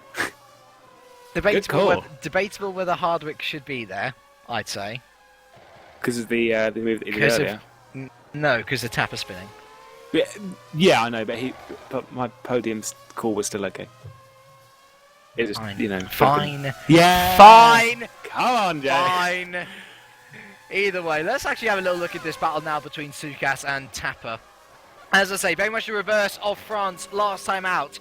Debatable whether Hardwick should be there, I'd say.
Because of the move that he did earlier?
No, because of Tapper spinning.
Yeah, I know, but my podium call was still okay. It was,
fine. Fine.
Yeah.
Fine.
Come on, Jay.
Fine. Either way, let's actually have a little look at this battle now between Sukas and Tapper. As I say, very much the reverse of France last time out.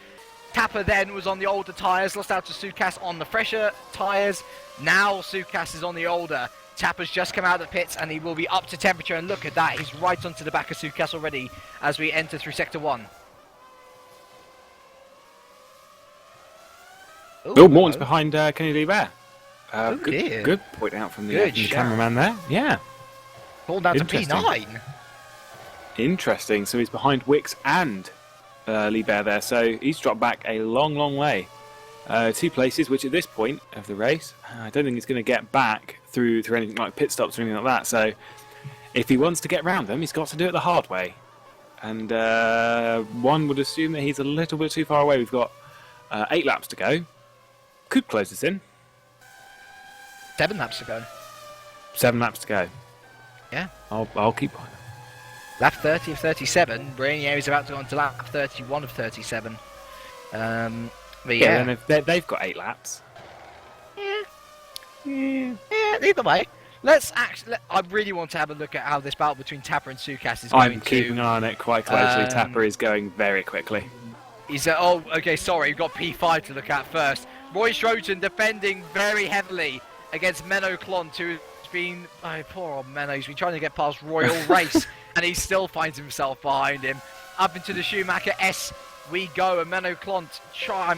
Tapper then was on the older tyres, lost out to Sukas on the fresher tyres. Now Sukas is on the older. Tapper's just come out of the pits and he will be up to temperature, and look at that, he's right onto the back of Sukas already as we enter through Sector 1.
Bill Morton's behind Kenny Lee Bear.
Dear.
Good point out from the cameraman there. Yeah.
Fall down to P9.
Interesting. So he's behind Wicks and Lee Bear there. So he's dropped back a long way. 2 places, which at this point of the race, I don't think he's going to get back through anything like pit stops or anything like that. So if he wants to get round them, he's got to do it the hard way. And one would assume that he's a little bit too far away. We've got 8 laps to go. Could close this in.
7 laps to go.
7 laps to go.
Yeah.
I'll keep on.
Lap 30 of 37. Rainier is about to go on to lap 31 of 37. But yeah.
Then they've got 8 laps.
Yeah, either way. Let's actually. I really want to have a look at how this battle between Tapper and Sukas is going.
I'm keeping an eye on it quite closely. Tapper is going very quickly.
We've got P5 to look at first. Roy Schroten defending very heavily against Menno Klont, who's been... Oh, poor old Menno. He's been trying to get past Royal Race, and he still finds himself behind him. Up into the Schumacher S we go, and Menno Klont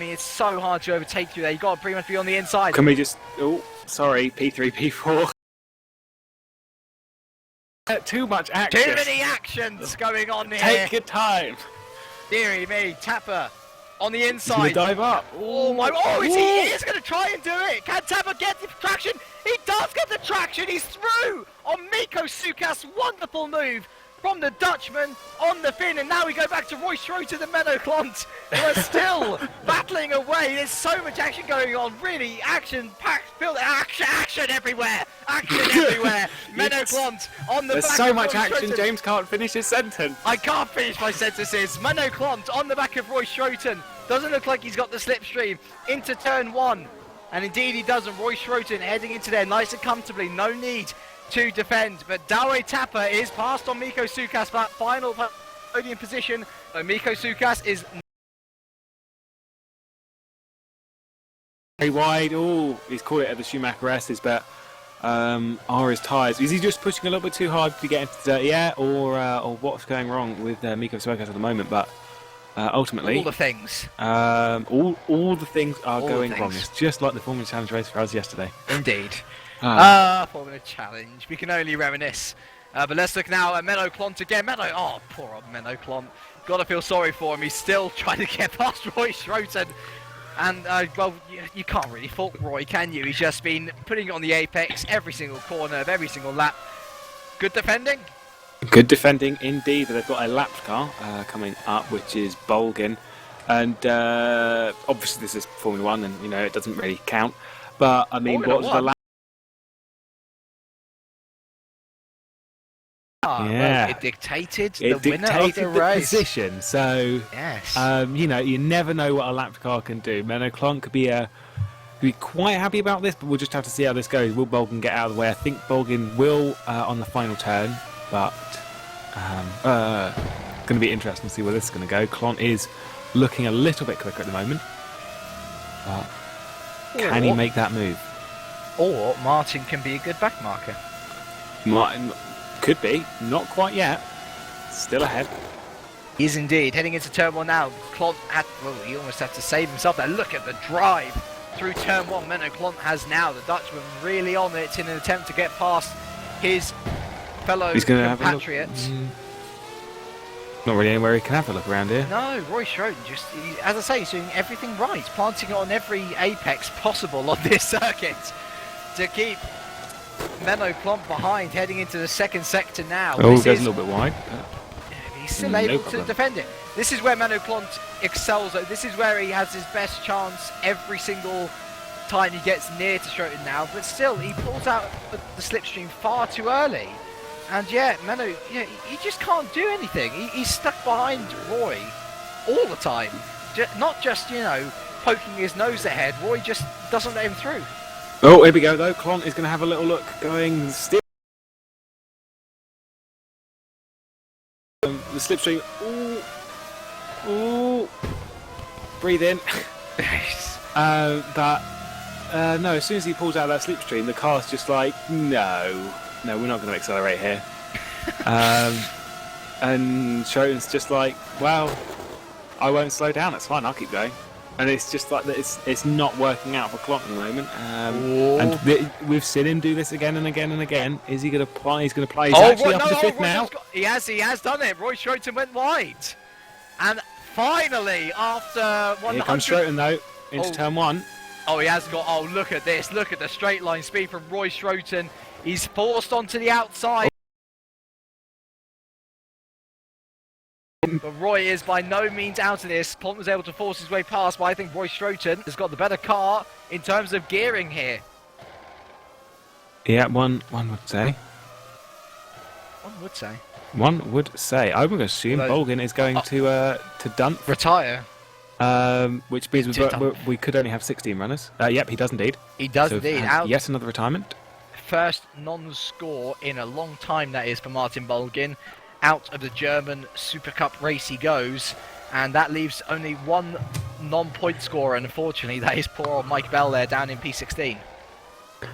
it's so hard to overtake you there. You've got to pretty much be on the inside.
Can we just... Oh, sorry, P3, P4. Too much action.
Too many actions going on here.
Take your time.
Deary me, Tapper on the inside.
He's gonna dive up.
He is going to try and do it. Can Tapper get the traction? He does get the traction. He's through on Miko Sukas. Wonderful move from the Dutchman on the fin, and now we go back to Roy Schroter and Menno Klont, who are still battling away. There's so much action going on, really action-packed, action everywhere, Menno Klont on the back.
There's so
of
much
Roy
action,
Schroten.
James can't finish his sentence.
I can't finish my sentences. Menno Klont on the back of Roy Schroten. Doesn't look like he's got the slipstream into turn 1. And indeed he doesn't. Roy Schroten heading into there nice and comfortably. No need to defend. But Dawe Tapper is passed on Miko Sukas for that final podium position. So Miko Sukas is
very wide. Oh, he's caught it at the Schumacher S's, but are his tyres? Is he just pushing a little bit too hard to get into the dirty air, or what's going wrong with Miko Sukas at the moment? But ultimately,
all the things.
All the things are going wrong. It's just like the Formula Challenge race for us yesterday.
Indeed. Formula Challenge. We can only reminisce. But let's look now at Menno Klont again. Poor old Menno Klont. Gotta feel sorry for him. He's still trying to get past Roy Schroten. And, well, you can't really fault Roy, can you? He's just been putting it on the apex every single corner of every single lap. Good defending.
Good defending indeed. They've got a lapped car coming up, which is Bolgin. And obviously this is Formula 1 and, it doesn't really count. But, I mean,
Formula
what's the
1?
lap?
Well, it dictated the winner of the race.
Position. So,
yes.
You never know what a lapped car can do. Menno Klont could be quite happy about this, but we'll just have to see how this goes. Will Bolgin get out of the way? I think Bolgin will on the final turn, but going to be interesting to see where this is going to go. Klont is looking a little bit quicker at the moment, but can he make that move?
Or Martin can be a good back marker.
Martin could be, not quite yet. Still ahead.
He is indeed heading into turn 1 now. Klont he almost had to save himself there. Look at the drive through turn 1. Menno Klont has now the Dutchman really on it in an attempt to get past his fellow compatriots.
Not really anywhere he can have a look around here.
No, Roy Schroden as I say, he's doing everything right, planting it on every apex possible on this circuit to keep Menno Klont behind, heading into the second sector now.
Oh, goes a little bit wide.
He's still able to defend it. This is where Menno Klont excels. This is where he has his best chance every single time he gets near to Schroden now. But still, he pulls out the slipstream far too early. And Menno, he just can't do anything. He's stuck behind Roy all the time. Not just, poking his nose ahead. Roy just doesn't let him through.
Oh, here we go though. Klont is going to have a little look going still. The slipstream. Ooh. Breathe in. No, as soon as he pulls out that slipstream, the car's just like, no, we're not going to accelerate here. And Schroden's just like, well, I won't slow down. That's fine. I'll keep going. And it's just like that. It's not working out for Klont at the moment. And we've seen him do this again and again and again. Is he going to play? He's going to play. He's actually up to fifth now.
He has done it. Roy Schroden went wide. And finally, after 100...
Here comes Schroden though, into turn 1.
Oh, he has got... Oh, look at this. Look at the straight line speed from Roy Schroden. He's forced onto the outside. But Roy is by no means out of this. Klont was able to force his way past, but I think Roy Schroden has got the better car in terms of gearing here.
Yeah, one would say. One would say. I would assume Bolgin is going to dump.
Retire.
Which means we could only have 16 runners. Yep, he does indeed.
He does indeed.
Yes, another retirement.
First non-score in a long time, that is, for Martin Bolgin. Out of the German Supercup race he goes, and that leaves only one non-point scorer, and unfortunately that is poor old Mike Bell there down in P16.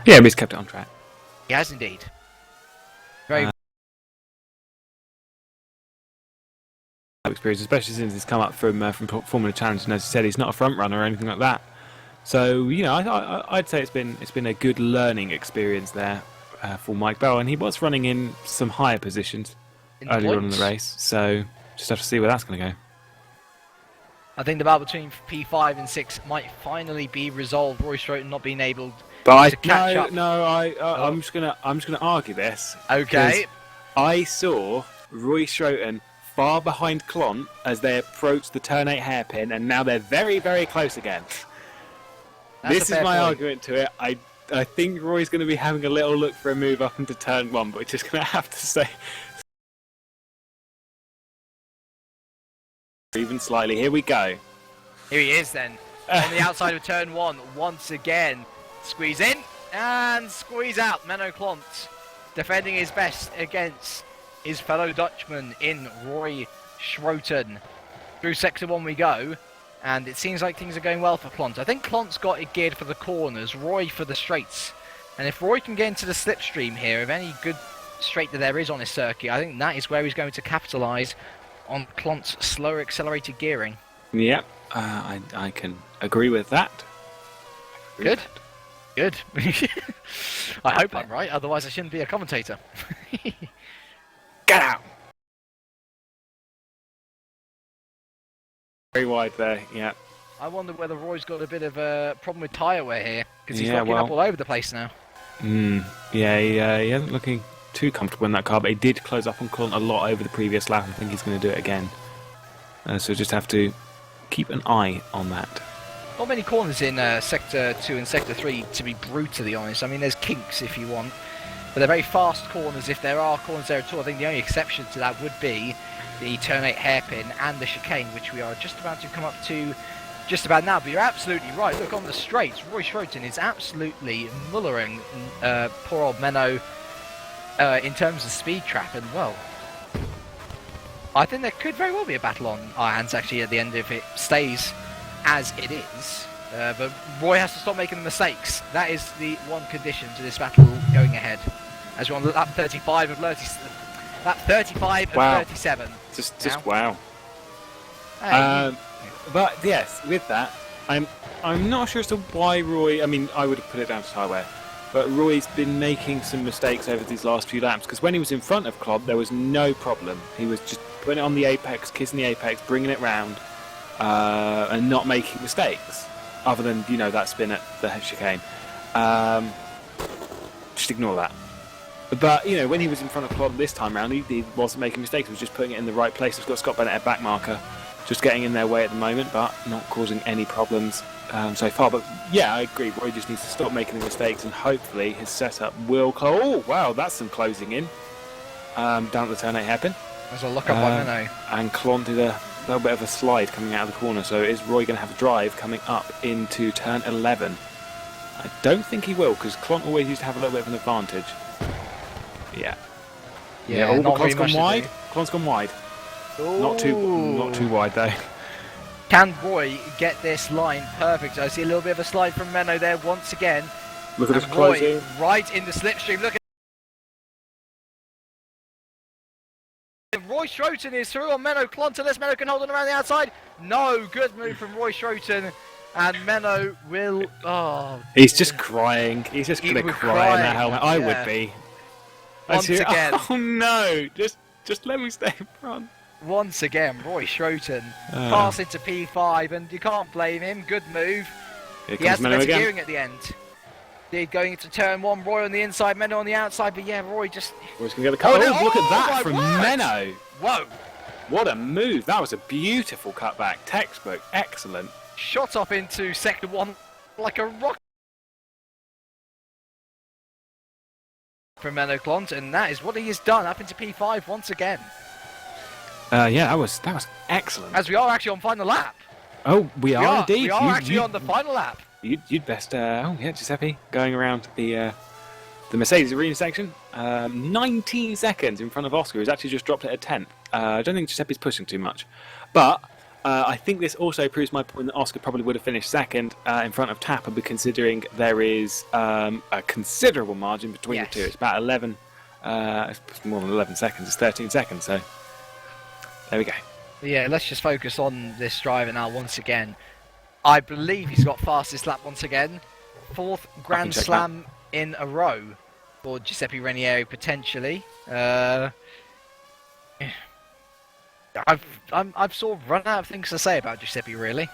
Yeah, but he's kept it on track.
He has indeed. Very
experience, especially since he's come up from Formula Challenge, and as I said, he's not a front runner or anything like that. So I'd say it's been a good learning experience there for Mike Bell, and he was running in some higher positions earlier on in the race, so just have to see where that's going to go.
I think the battle between P5 and 6 might finally be resolved. Roy Schroden not being able to catch up.
I'm just gonna argue this.
Okay.
I saw Roy Schroden far behind Klont as they approached the turn 8 hairpin, and now they're very, very close again. This is my argument to it. I think Roy's going to be having a little look for a move up into turn 1, but we're just going to have to say even slightly. Here we go.
Here he is then, on the outside of turn 1, once again. Squeeze in, and squeeze out. Menno Klont defending his best against his fellow Dutchman in Roy Schroden. Through sector 1 we go, and it seems like things are going well for Klont. I think Klont's got it geared for the corners, Roy for the straights. And if Roy can get into the slipstream here of any good straight that there is on his circuit, I think that is where he's going to capitalise on Klont's slower accelerated gearing.
Yep, I can agree with that.
Good. I hope I'm right, otherwise I shouldn't be a commentator.
Get out! Very wide there, yeah.
I wonder whether Roy's got a bit of a problem with tyre wear here, because he's
Yeah,
rocking
well-
up all over the place now.
Yeah, he isn't looking too comfortable in that car, but he did close up on Clunt a lot over the previous lap. I think he's going to do it again. So just have to keep an eye on that.
Not many corners in Sector 2 and Sector 3, to be brutally honest. I mean, there's kinks if you want, but they're very fast corners if there are corners there at all. I think the only exception to that would be the Turn 8 hairpin and the chicane, which we are just about to come up to just about now. But you're absolutely right. Look, on the straights, Roy Schroten is absolutely mullering poor old Menno in terms of speed trap, and well, I think there could very well be a battle on our hands actually at the end if it stays as it is. But Roy has to stop making mistakes. That is the one condition to this battle going ahead. As we're on lap 35 of 37.
Just wow.
Hey,
But yes, with that, I'm not sure as to why Roy. I mean, I would have put it down to tyre wear, but Roy's been making some mistakes over these last few laps. Because when he was in front of Klopp, there was no problem. He was just putting it on the apex, kissing the apex, bringing it round, and not making mistakes. Other than that spin at the chicane. Just ignore that. But when he was in front of Klopp this time round, he wasn't making mistakes. He was just putting it in the right place. He's got Scott Bennett at back marker, just getting in their way at the moment, but not causing any problems so far. But yeah, I agree. Roy just needs to stop making the mistakes, and hopefully his setup will. Oh wow, that's some closing in down at the turn 8 hairpin.
there's a lock up by Menno.
And Klont did a little bit of a slide coming out of the corner. So is Roy going to have a drive coming up into turn 11? I don't think he will, because Klont always used to have a little bit of an advantage. Yeah.
Not very
Klont's
much
gone
to
wide.
do.
Klont's gone wide. Not too wide though.
Can Roy get this line perfect? I see a little bit of a slide from Menno there once again.
Look at
And
this
Roy
closing.
right in the slipstream. Look at Roy Schroten is through on Menno Klont, unless Menno can hold on around the outside. No, good move from Roy Schroten, and Menno will. Oh,
He's just crying. He's just
He
going to
would
cry
cry,
in that helmet. I
yeah.
would be.
Once again.
Oh no! Just let me stay in front.
once again, Roy Schroten pass into P5, and you can't blame him. Good move.
Here
He has
comes
the
Menno
better
again.
gearing at the end. Indeed, going into turn 1, Roy on the inside, Menno on the outside, but yeah, Roy just.
Roy's going to get the cut.
no-
Oh, look at
oh,
that
my
from
word!
Menno.
Whoa!
What a move! That was a beautiful cutback. Textbook. Excellent.
Shot up into sector 1 like a rocket from Menno Klont, and that is what he has done up into P5 once again.
Yeah, that was excellent.
As we are actually on final lap.
Oh, we are indeed.
We are actually on the final lap.
You'd best. Oh yeah, Giuseppe going around the Mercedes arena section. 19 seconds in front of Oscar, who's actually just dropped it a 10th. I don't think Giuseppe's pushing too much, but I think this also proves my point that Oscar probably would have finished second in front of Tapper, but considering there is a considerable margin between
Yes.
the two. It's about 11. It's more than 11 seconds. It's 13 seconds. So there we go.
Yeah, let's just focus on this driver now once again. I believe he's got fastest lap once again. 4th Grand
check
Slam in a row for Giuseppe Ranieri potentially. I've sort of run out of things to say about Giuseppe really.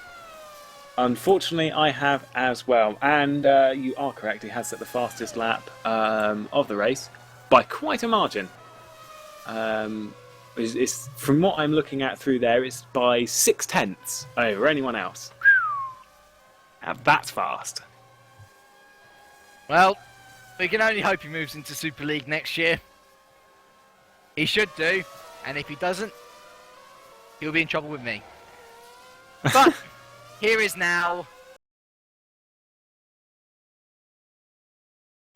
Unfortunately, I have as well, and you are correct. He has set the fastest lap of the race by quite a margin. It's from what I'm looking at through there, it's by 0.6 over anyone else. Now that's fast.
Well, we can only hope he moves into Super League next year. He should do, and if he doesn't, he'll be in trouble with me. But here is now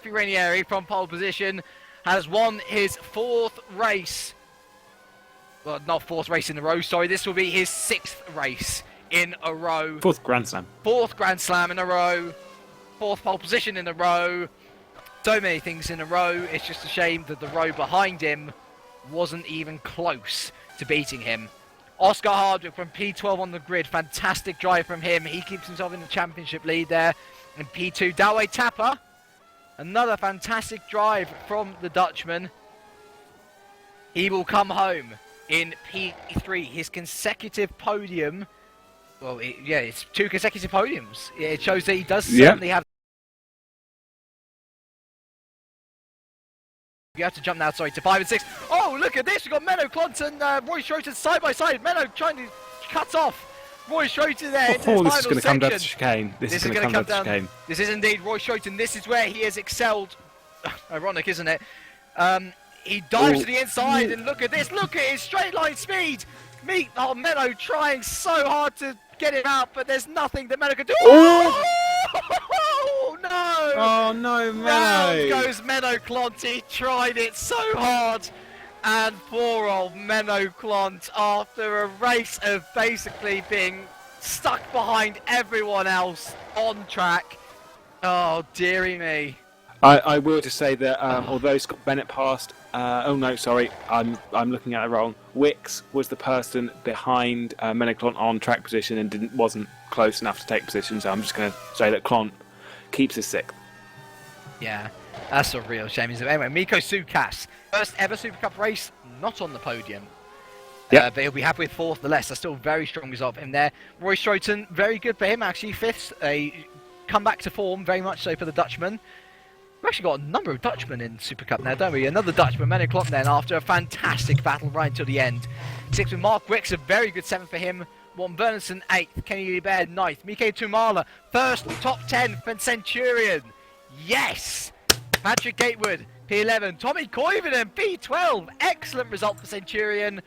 Ranieri from pole position has won his 4th race. Well, not 4th race in a row, sorry. This will be his 6th race in a row.
4th Grand Slam.
4th Grand Slam in a row. 4th pole position in a row. So many things in a row. It's just a shame that the row behind him wasn't even close to beating him. Oscar Hardwick from P12 on the grid. Fantastic drive from him. He keeps himself in the championship lead there. And P2, Dawei Tapper. Another fantastic drive from the Dutchman. He will come home in P3. His consecutive podium Well, it's 2 consecutive podiums. It shows that he does certainly have. You have to jump now, sorry, to 5 and 6. Oh, look at this! We've got Menno Klont and Roy Schroeter side by side. Menno trying to cut off Roy Schroeter there into the
this is
final
going to come down to
section.
chicane. This is going to come down to chicane.
This is indeed Roy Schroeter, and this is where he has excelled. Ironic, isn't it? He dives to the inside, and look at this. Look at his straight line speed. Menno trying so hard to get him out, but there's nothing that Menno can do. Oh, no!
Oh no, Menno!
Round goes Menno Klont. He tried it so hard, and poor old Menno Klont, after a race of basically being stuck behind everyone else on track. Oh dearie me!
I will just say that although Scott Bennett passed, oh no, sorry, I'm looking at it wrong. Wicks was the person behind Menno Klont on track position and wasn't close enough to take position. So I'm just going to say that Klont keeps his 6th.
Yeah, that's a real shame. Anyway, Miko Sukas, first ever Supercup race, not on the podium.
Yeah,
but he'll be happy with 4th. The less, that's still a very strong result for him there. Roy Schroeter, very good for him actually. 5th, a comeback to form, very much so for the Dutchman. We've actually got a number of Dutchmen in Supercup now, don't we? Another Dutchman, Menno Klont then, after a fantastic battle right until the end. 6th with Mark Wicks, a very good 7th for him. Morten Bernison, 8th. Kenny Baird, 9th. Mike Tumala, first top 10 for Centurion. Yes! Patrick Gatewood, P11. Tommy Koivunen, P12. Excellent result for Centurion.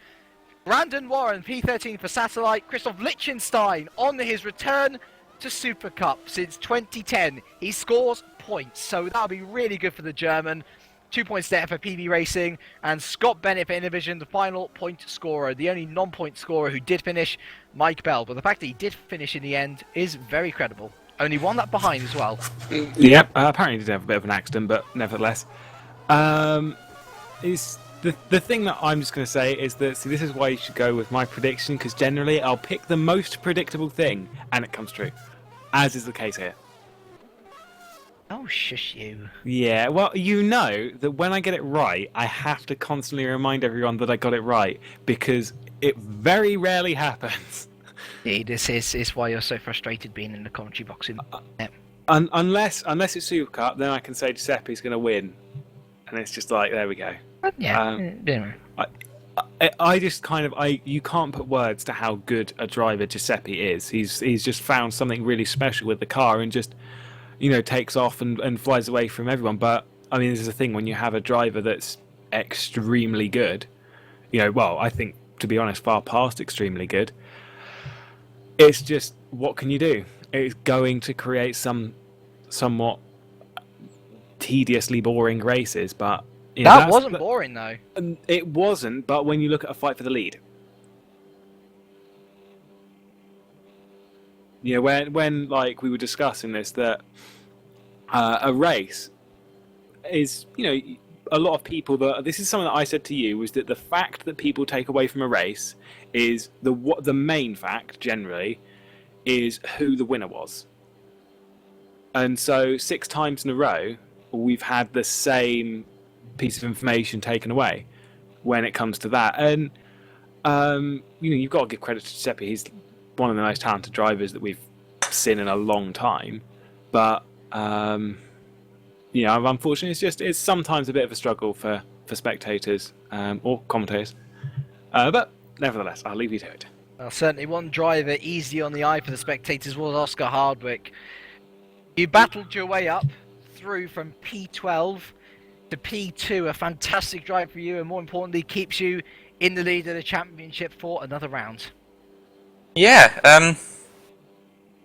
Brandon Warren, P13 for Satellite. Christoph Lichtenstein on his return to Super Cup since 2010. He scores points, so that'll be really good for the German. 2 points there for PB Racing, and Scott Bennett for Innovision, the final point scorer. The only non-point scorer who did finish, Mike Bell. But the fact that he did finish in the end is very credible. Only one lap behind as well.
Yep, apparently he did have a bit of an accident, but nevertheless. Is the thing that I'm just going to say is that, see, this is why you should go with my prediction, because generally I'll pick the most predictable thing, and it comes true. As is the case here.
Oh, shush you.
Yeah, well, you know that when I get it right, I have to constantly remind everyone that I got it right, because it very rarely happens.
Yeah, this is why you're so frustrated being in the commentary box.
Unless it's Super Cup, then I can say Giuseppe's going to win. And it's just like, there we go.
Yeah.
I just kind of you can't put words to how good a driver Giuseppe is. He's just found something really special with the car and just, you know, takes off and flies away from everyone. But I mean, this is the thing, when you have a driver that's extremely good, you know, well, I think, to be honest, far past extremely good. It's just, what can you do? It's going to create somewhat tediously boring races, but you know,
that wasn't boring though.
It wasn't, but when you look at a fight for the lead, you know, when like we were discussing this, that a race is, you know, a lot of people, this is something that I said to you, was that the fact that people take away from a race is the main fact generally is who the winner was. And so 6 times in a row we've had the same piece of information taken away when it comes to that. And you know, you've got to give credit to Giuseppe. He's one of the most talented drivers that we've seen in a long time, but you know, unfortunately it's sometimes a bit of a struggle for spectators or commentators, but nevertheless I'll leave you to it.
Well, certainly one driver easy on the eye for the spectators was Oscar Hardwick. You battled your way up through from P12 to P2, a fantastic drive for you, and more importantly keeps you in the lead of the championship for another round.
Yeah,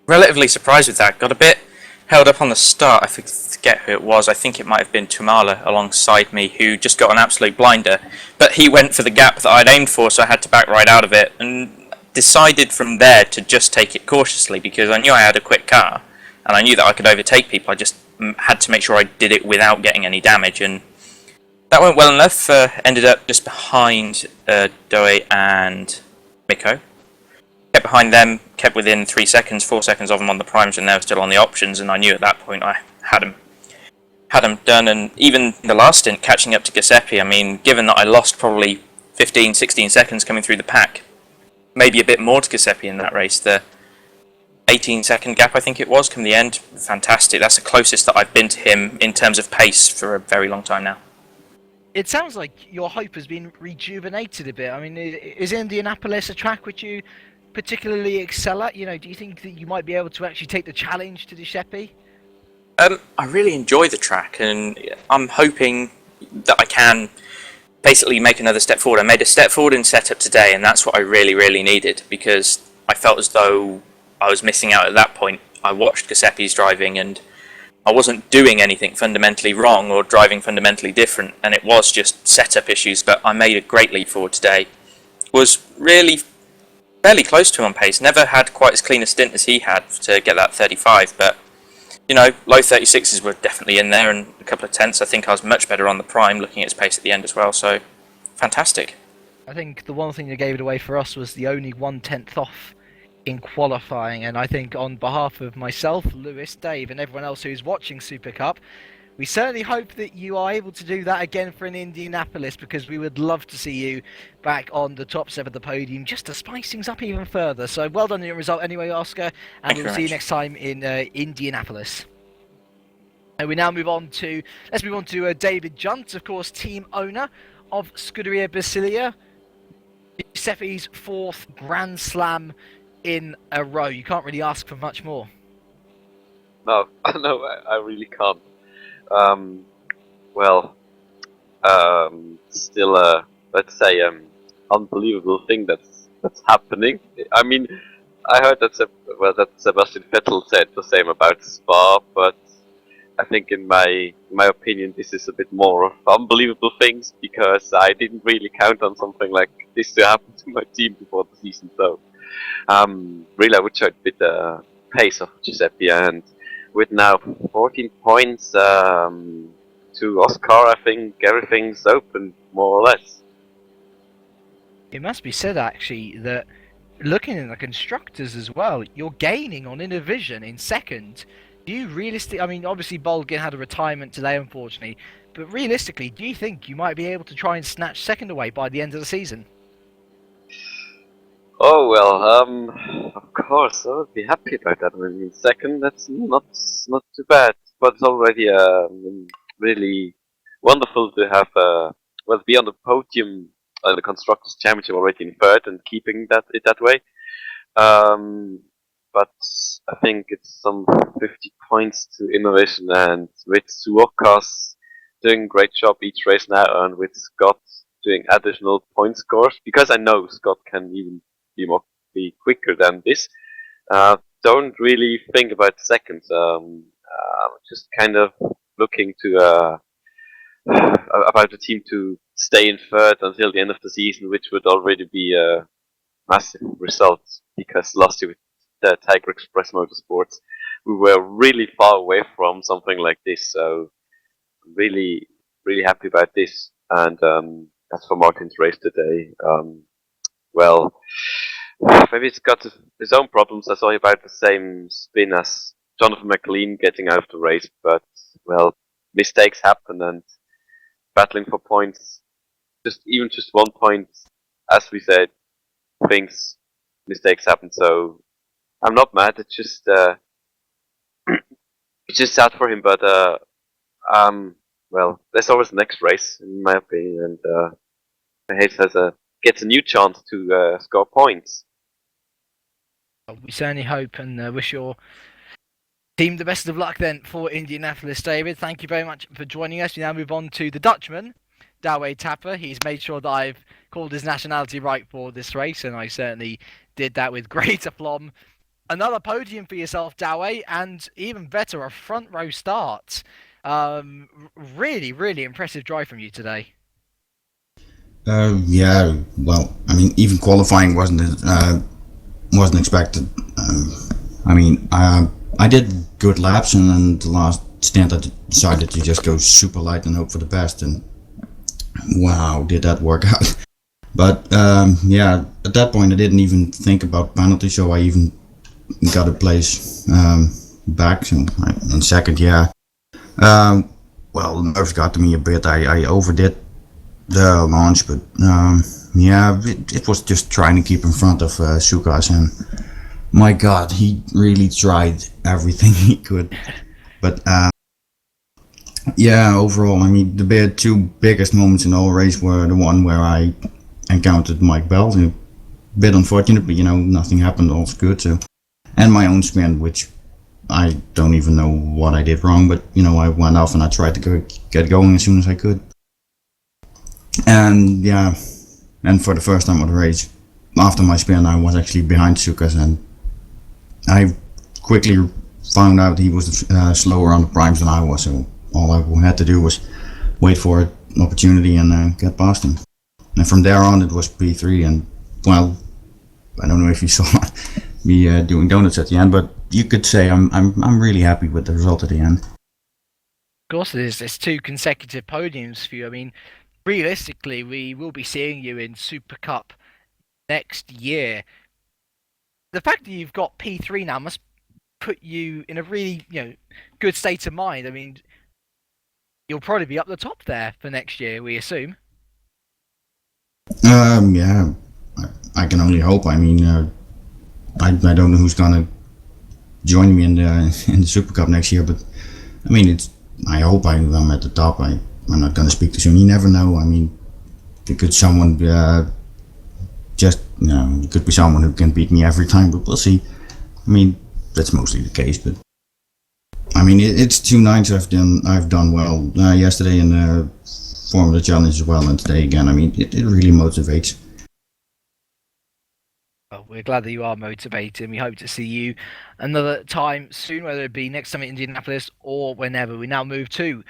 relatively surprised with that. Got a bit held up on the start. I forget who it was. I think it might have been Tumala alongside me, who just got an absolute blinder. But he went for the gap that I'd aimed for, so I had to back right out of it, and decided from there to just take it cautiously, because I knew I had a quick car, and I knew that I could overtake people. I just had to make sure I did it without getting any damage, and that went well enough. Ended up just behind Doe and Miko. Kept behind them, kept within 3 seconds, 4 seconds of them on the primes, and they were still on the options, and I knew at that point I had them done. And even in the last stint, catching up to Giuseppe, I mean, given that I lost probably 15, 16 seconds coming through the pack, maybe a bit more to Giuseppe in that race, the 18-second gap, I think it was, come the end. Fantastic. That's the closest that I've been to him in terms of pace for a very long time now.
It sounds like your hope has been rejuvenated a bit. I mean, is Indianapolis a track which you particularly excel at? You know, do you think that you might be able to actually take the challenge to Giuseppe?
I really enjoy the track, and I'm hoping that I can basically make another step forward. I made a step forward in setup today, and that's what I really, really needed, because I felt as though I was missing out at that point. I watched Giuseppe's driving, and I wasn't doing anything fundamentally wrong or driving fundamentally different, and it was just setup issues, but I made a great leap forward today. Was really fairly close to him on pace. Never had quite as clean a stint as he had to get that 35, but you know, low 36s were definitely in there, and a couple of tenths. I think I was much better on the prime, looking at his pace at the end as well, so fantastic.
I think the one thing that gave it away for us was the only 1/10 off in qualifying, and I think on behalf of myself, Lewis, Dave, and everyone else who's watching Supercup, we certainly hope that you are able to do that again for an Indianapolis, because we would love to see you back on the top 7 of the podium, just to spice things up even further. So well done on your result anyway, Oscar, and we'll see you next time in Indianapolis. And we now move on to, David Junt, of course, team owner of Scuderia Basilia. Giuseppe's 4th Grand Slam in a row. You can't really ask for much more.
No, I really can't. Still let's say unbelievable thing that's happening. I mean, I heard that Sebastian Vettel said the same about Spa, but I think in my opinion this is a bit more of unbelievable things, because I didn't really count on something like this to happen to my team before the season. So really I would show a bit the pace of Giuseppe, and with now 14 points to Oscar, I think everything's open, more or less.
It must be said, actually, that looking at the constructors as well, you're gaining on Innovision in 2nd. Do you realistically, I mean, obviously Bolgin had a retirement today, unfortunately, but realistically, do you think you might be able to try and snatch 2nd away by the end of the season?
Oh well, of course, I would be happy about that. I mean, 2nd, that's not too bad, but it's already really wonderful to have be on the podium in the constructors' championship already in 3rd and keeping it that way. But I think it's some 50 points to Innovation, and with Suokas doing a great job each race now, and with Scott doing additional point scores, because I know Scott can even be quicker than this. Don't really think about 2nd. Just kind of looking to about the team to stay in 3rd until the end of the season, which would already be a massive result, because last year with the Tiger Express Motorsports we were really far away from something like this. So really happy about this, and as for Martin's race today, maybe it's got his own problems. I saw about the same spin as Jonathan McLean getting out of the race, but mistakes happen, and battling for points, just 1 point, as we said, mistakes happen. So I'm not mad. It's just it's just sad for him, but there's always the next race, in my opinion, and Hayes gets a new chance to score points.
We certainly hope and wish your team the best of luck then for Indianapolis, David. Thank you very much for joining us. We now move on to the Dutchman, Douwe Tapper. He's made sure that I've called his nationality right for this race, and I certainly did that with great aplomb. Another podium for yourself, Douwe, and even better, a front row start. Really impressive drive from you today.
Yeah, well, I mean, even qualifying wasn't expected. I did good laps, and then the last stint I decided to just go super light and hope for the best, and wow, did that work out. But at that point I didn't even think about penalty, so I even got a place back, so in 2nd, nerves got to me a bit. I overdid the launch, but it was just trying to keep in front of Sukas, and my God, he really tried everything he could. But yeah, overall, I mean, the two biggest moments in the whole race were the one where I encountered Mike Bell. A bit unfortunate, but nothing happened. All's good. So, and my own spin, which I don't even know what I did wrong, but I went off and I tried to get going as soon as I could. And yeah, and for the first time of the race, after my spin, I was actually behind Sukas, and I quickly found out he was slower on the primes than I was. So all I had to do was wait for an opportunity and get past him. And from there on, it was P3, and well, I don't know if you saw me doing donuts at the end, but you could say I'm really happy with the result at the end.
Of course, there's 2 consecutive podiums for you. I mean, realistically, we will be seeing you in Supercup next year. The fact that you've got P3 now must put you in a really good state of mind. I mean, you'll probably be up the top there for next year, we assume.
Yeah, I can only hope. I mean, I don't know who's gonna join me in the Super Cup next year, but I mean, I hope I'm at the top. I'm not gonna speak too soon. You never know. I mean, it could someone it could be someone who can beat me every time, but we'll see. I mean, that's mostly the case, but I mean, it's 2 nights I've done well. Yesterday in the Formula Challenge as well, and today again. I mean, it really motivates.
Well, we're glad that you are motivated. We hope to see you another time soon, whether it be next time in Indianapolis or whenever. We now move to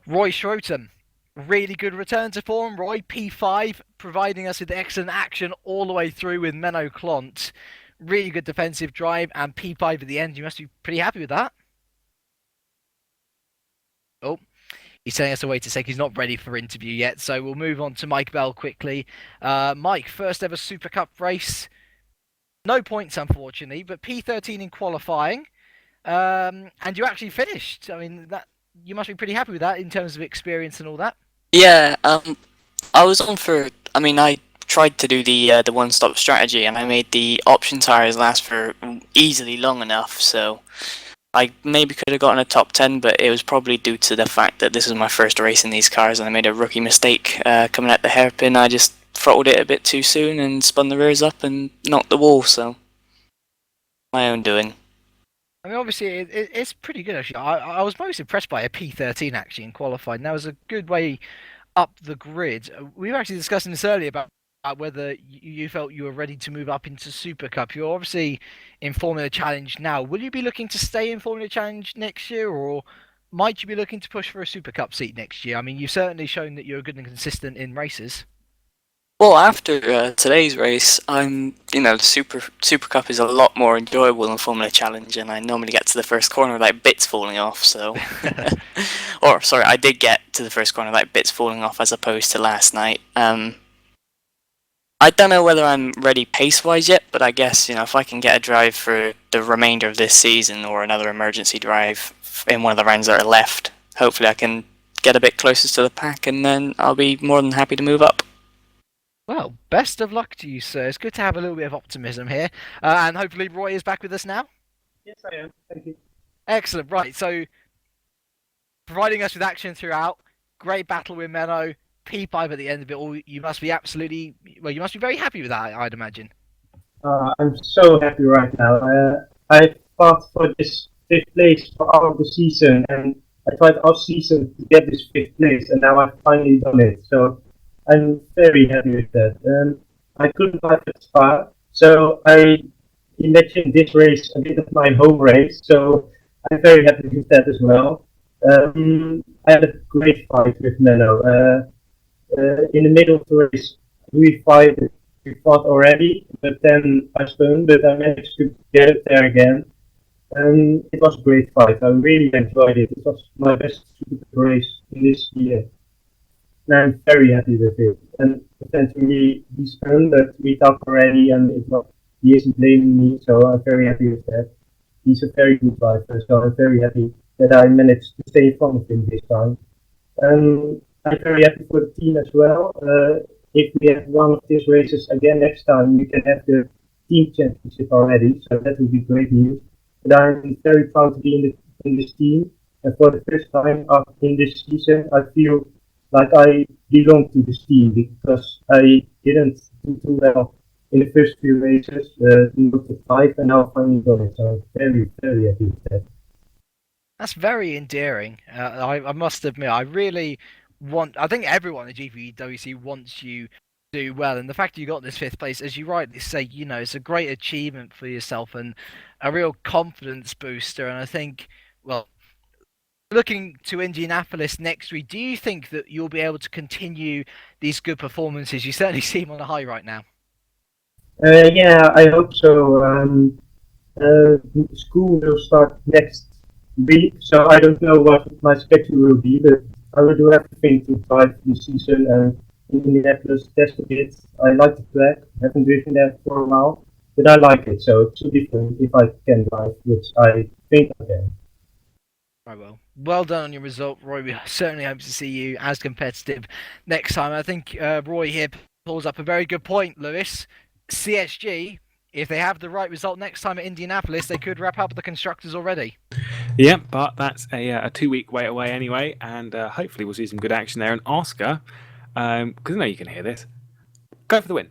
Roy Schroeter. Really good return to form, Roy. P5, providing us with excellent action all the way through with Menno Clont. Really good defensive drive, and P5 at the end. You must be pretty happy with that. Oh, he's telling us to wait a sec. He's not ready for interview yet, so we'll move on to Mike Bell quickly. Mike, first ever Super Cup race. No points, unfortunately, but P13 in qualifying. And you actually finished. I mean, you must be pretty happy with that in terms of experience and all that.
Yeah, I was on for. I mean, I tried to do the one-stop strategy, and I made the option tires last for easily long enough. So I maybe could have gotten a top 10, but it was probably due to the fact that this was my first race in these cars, and I made a rookie mistake coming at the hairpin. I just throttled it a bit too soon and spun the rears up and knocked the wall. So my own doing.
I mean, obviously, it's pretty good, actually. I was most impressed by a P13, actually, in qualifying. That was a good way up the grid. We were actually discussing this earlier about whether you felt you were ready to move up into Super Cup. You're obviously in Formula Challenge now. Will you be looking to stay in Formula Challenge next year, or might you be looking to push for a Super Cup seat next year? I mean, you've certainly shown that you're good and consistent in races.
Well, after today's race, the Super Cup is a lot more enjoyable than Formula Challenge, and I normally get to the first corner without bits falling off. So, or sorry, I did get to the first corner without bits falling off, as opposed to last night. I don't know whether I'm ready pace-wise yet, but I guess if I can get a drive for the remainder of this season or another emergency drive in one of the rounds that are left, hopefully I can get a bit closer to the pack, and then I'll be more than happy to move up.
Well, best of luck to you, sir. It's good to have a little bit of optimism here. And hopefully Roy is back with us now.
Yes, I am. Thank you.
Excellent. Right, so providing us with action throughout. Great battle with Menno. P5 at the end of it all. You must be very happy with that, I'd imagine.
I'm so happy right now. I fought for this 5th place for all of the season, and I tried all season to get this 5th place, and now I've finally done it. So I'm very happy with that. I couldn't find that Spa, so I imagined this race a bit of my home race, so I'm very happy with that as well. I had a great fight with Menno. In the middle of the race, we fought already, but then I spun, but I managed to get it there again. And it was a great fight. I really enjoyed it. It was my best race in this year. And I'm very happy with it. And potentially he spun, but we talked already, and he isn't blaming me, so I'm very happy with that. He's a very good driver, so I'm very happy that I managed to stay in front of him this time. I'm very happy for the team as well. If we have one of these races again next time, we can have the team championship already, so that would be great news. But I'm very proud to be in this team, and for the first time in this season, I feel like I belong to this team because I didn't do too well in the first few races, not the 5, and now I finally got it. So I'm very, very happy with that.
That's very endearing. I must admit, I really I think everyone at GPVWC wants you to do well, and the fact you got this 5th place, as you rightly say, it's a great achievement for yourself and a real confidence booster. And I think, well, looking to Indianapolis next week, do you think that you'll be able to continue these good performances? You certainly seem on a high right now.
Yeah, I hope so. School will start next week, so I don't know what my schedule will be, but I will do everything to drive this season and in Indianapolis test a bit. I like the track, haven't driven there for a while, but I like it, so it's too different if I can drive, which I think I can.
Right, well done on your result, Roy. We certainly hope to see you as competitive next time. I think Roy here pulls up a very good point, Lewis. CSG, if they have the right result next time at Indianapolis, they could wrap up the constructors already.
Yeah, but that's a 2-week wait away anyway, and hopefully we'll see some good action there. And Oscar, because I know you can hear this, go for the win.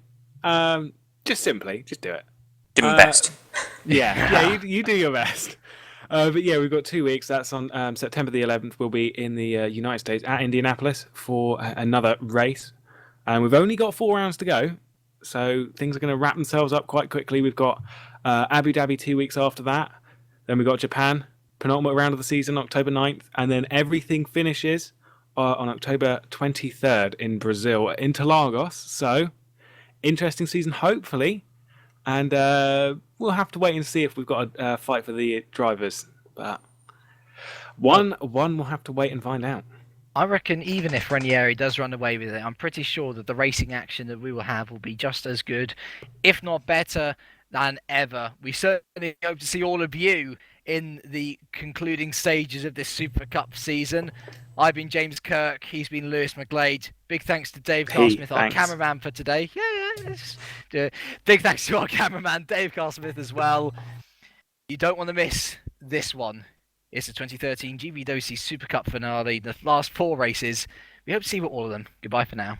Just do it.
Do my best.
Yeah, you do your best. But yeah, we've got 2 weeks. That's on September the 11th. We'll be in the United States at Indianapolis for another race. And we've only got 4 rounds to go. So things are going to wrap themselves up quite quickly. We've got Abu Dhabi 2 weeks after that. Then we've got Japan, penultimate round of the season, October 9th. And then everything finishes on October 23rd in Brazil, Interlagos. So interesting season, hopefully. And we'll have to wait and see if we've got a fight for the drivers. But one we'll have to wait and find out.
I reckon even if Ranieri does run away with it, I'm pretty sure that the racing action that we will have will be just as good, if not better, than ever. We certainly hope to see all of you in the concluding stages of this Super Cup season. I've been James Kirk, he's been Lewis McGlade. Big thanks to Dave Carsmith, our cameraman for today. Big thanks to our cameraman, Dave Carsmith, as well. You don't want to miss this one. It's the 2013 GPVWC Super Cup finale, the last 4 races. We hope to see you at all of them. Goodbye for now.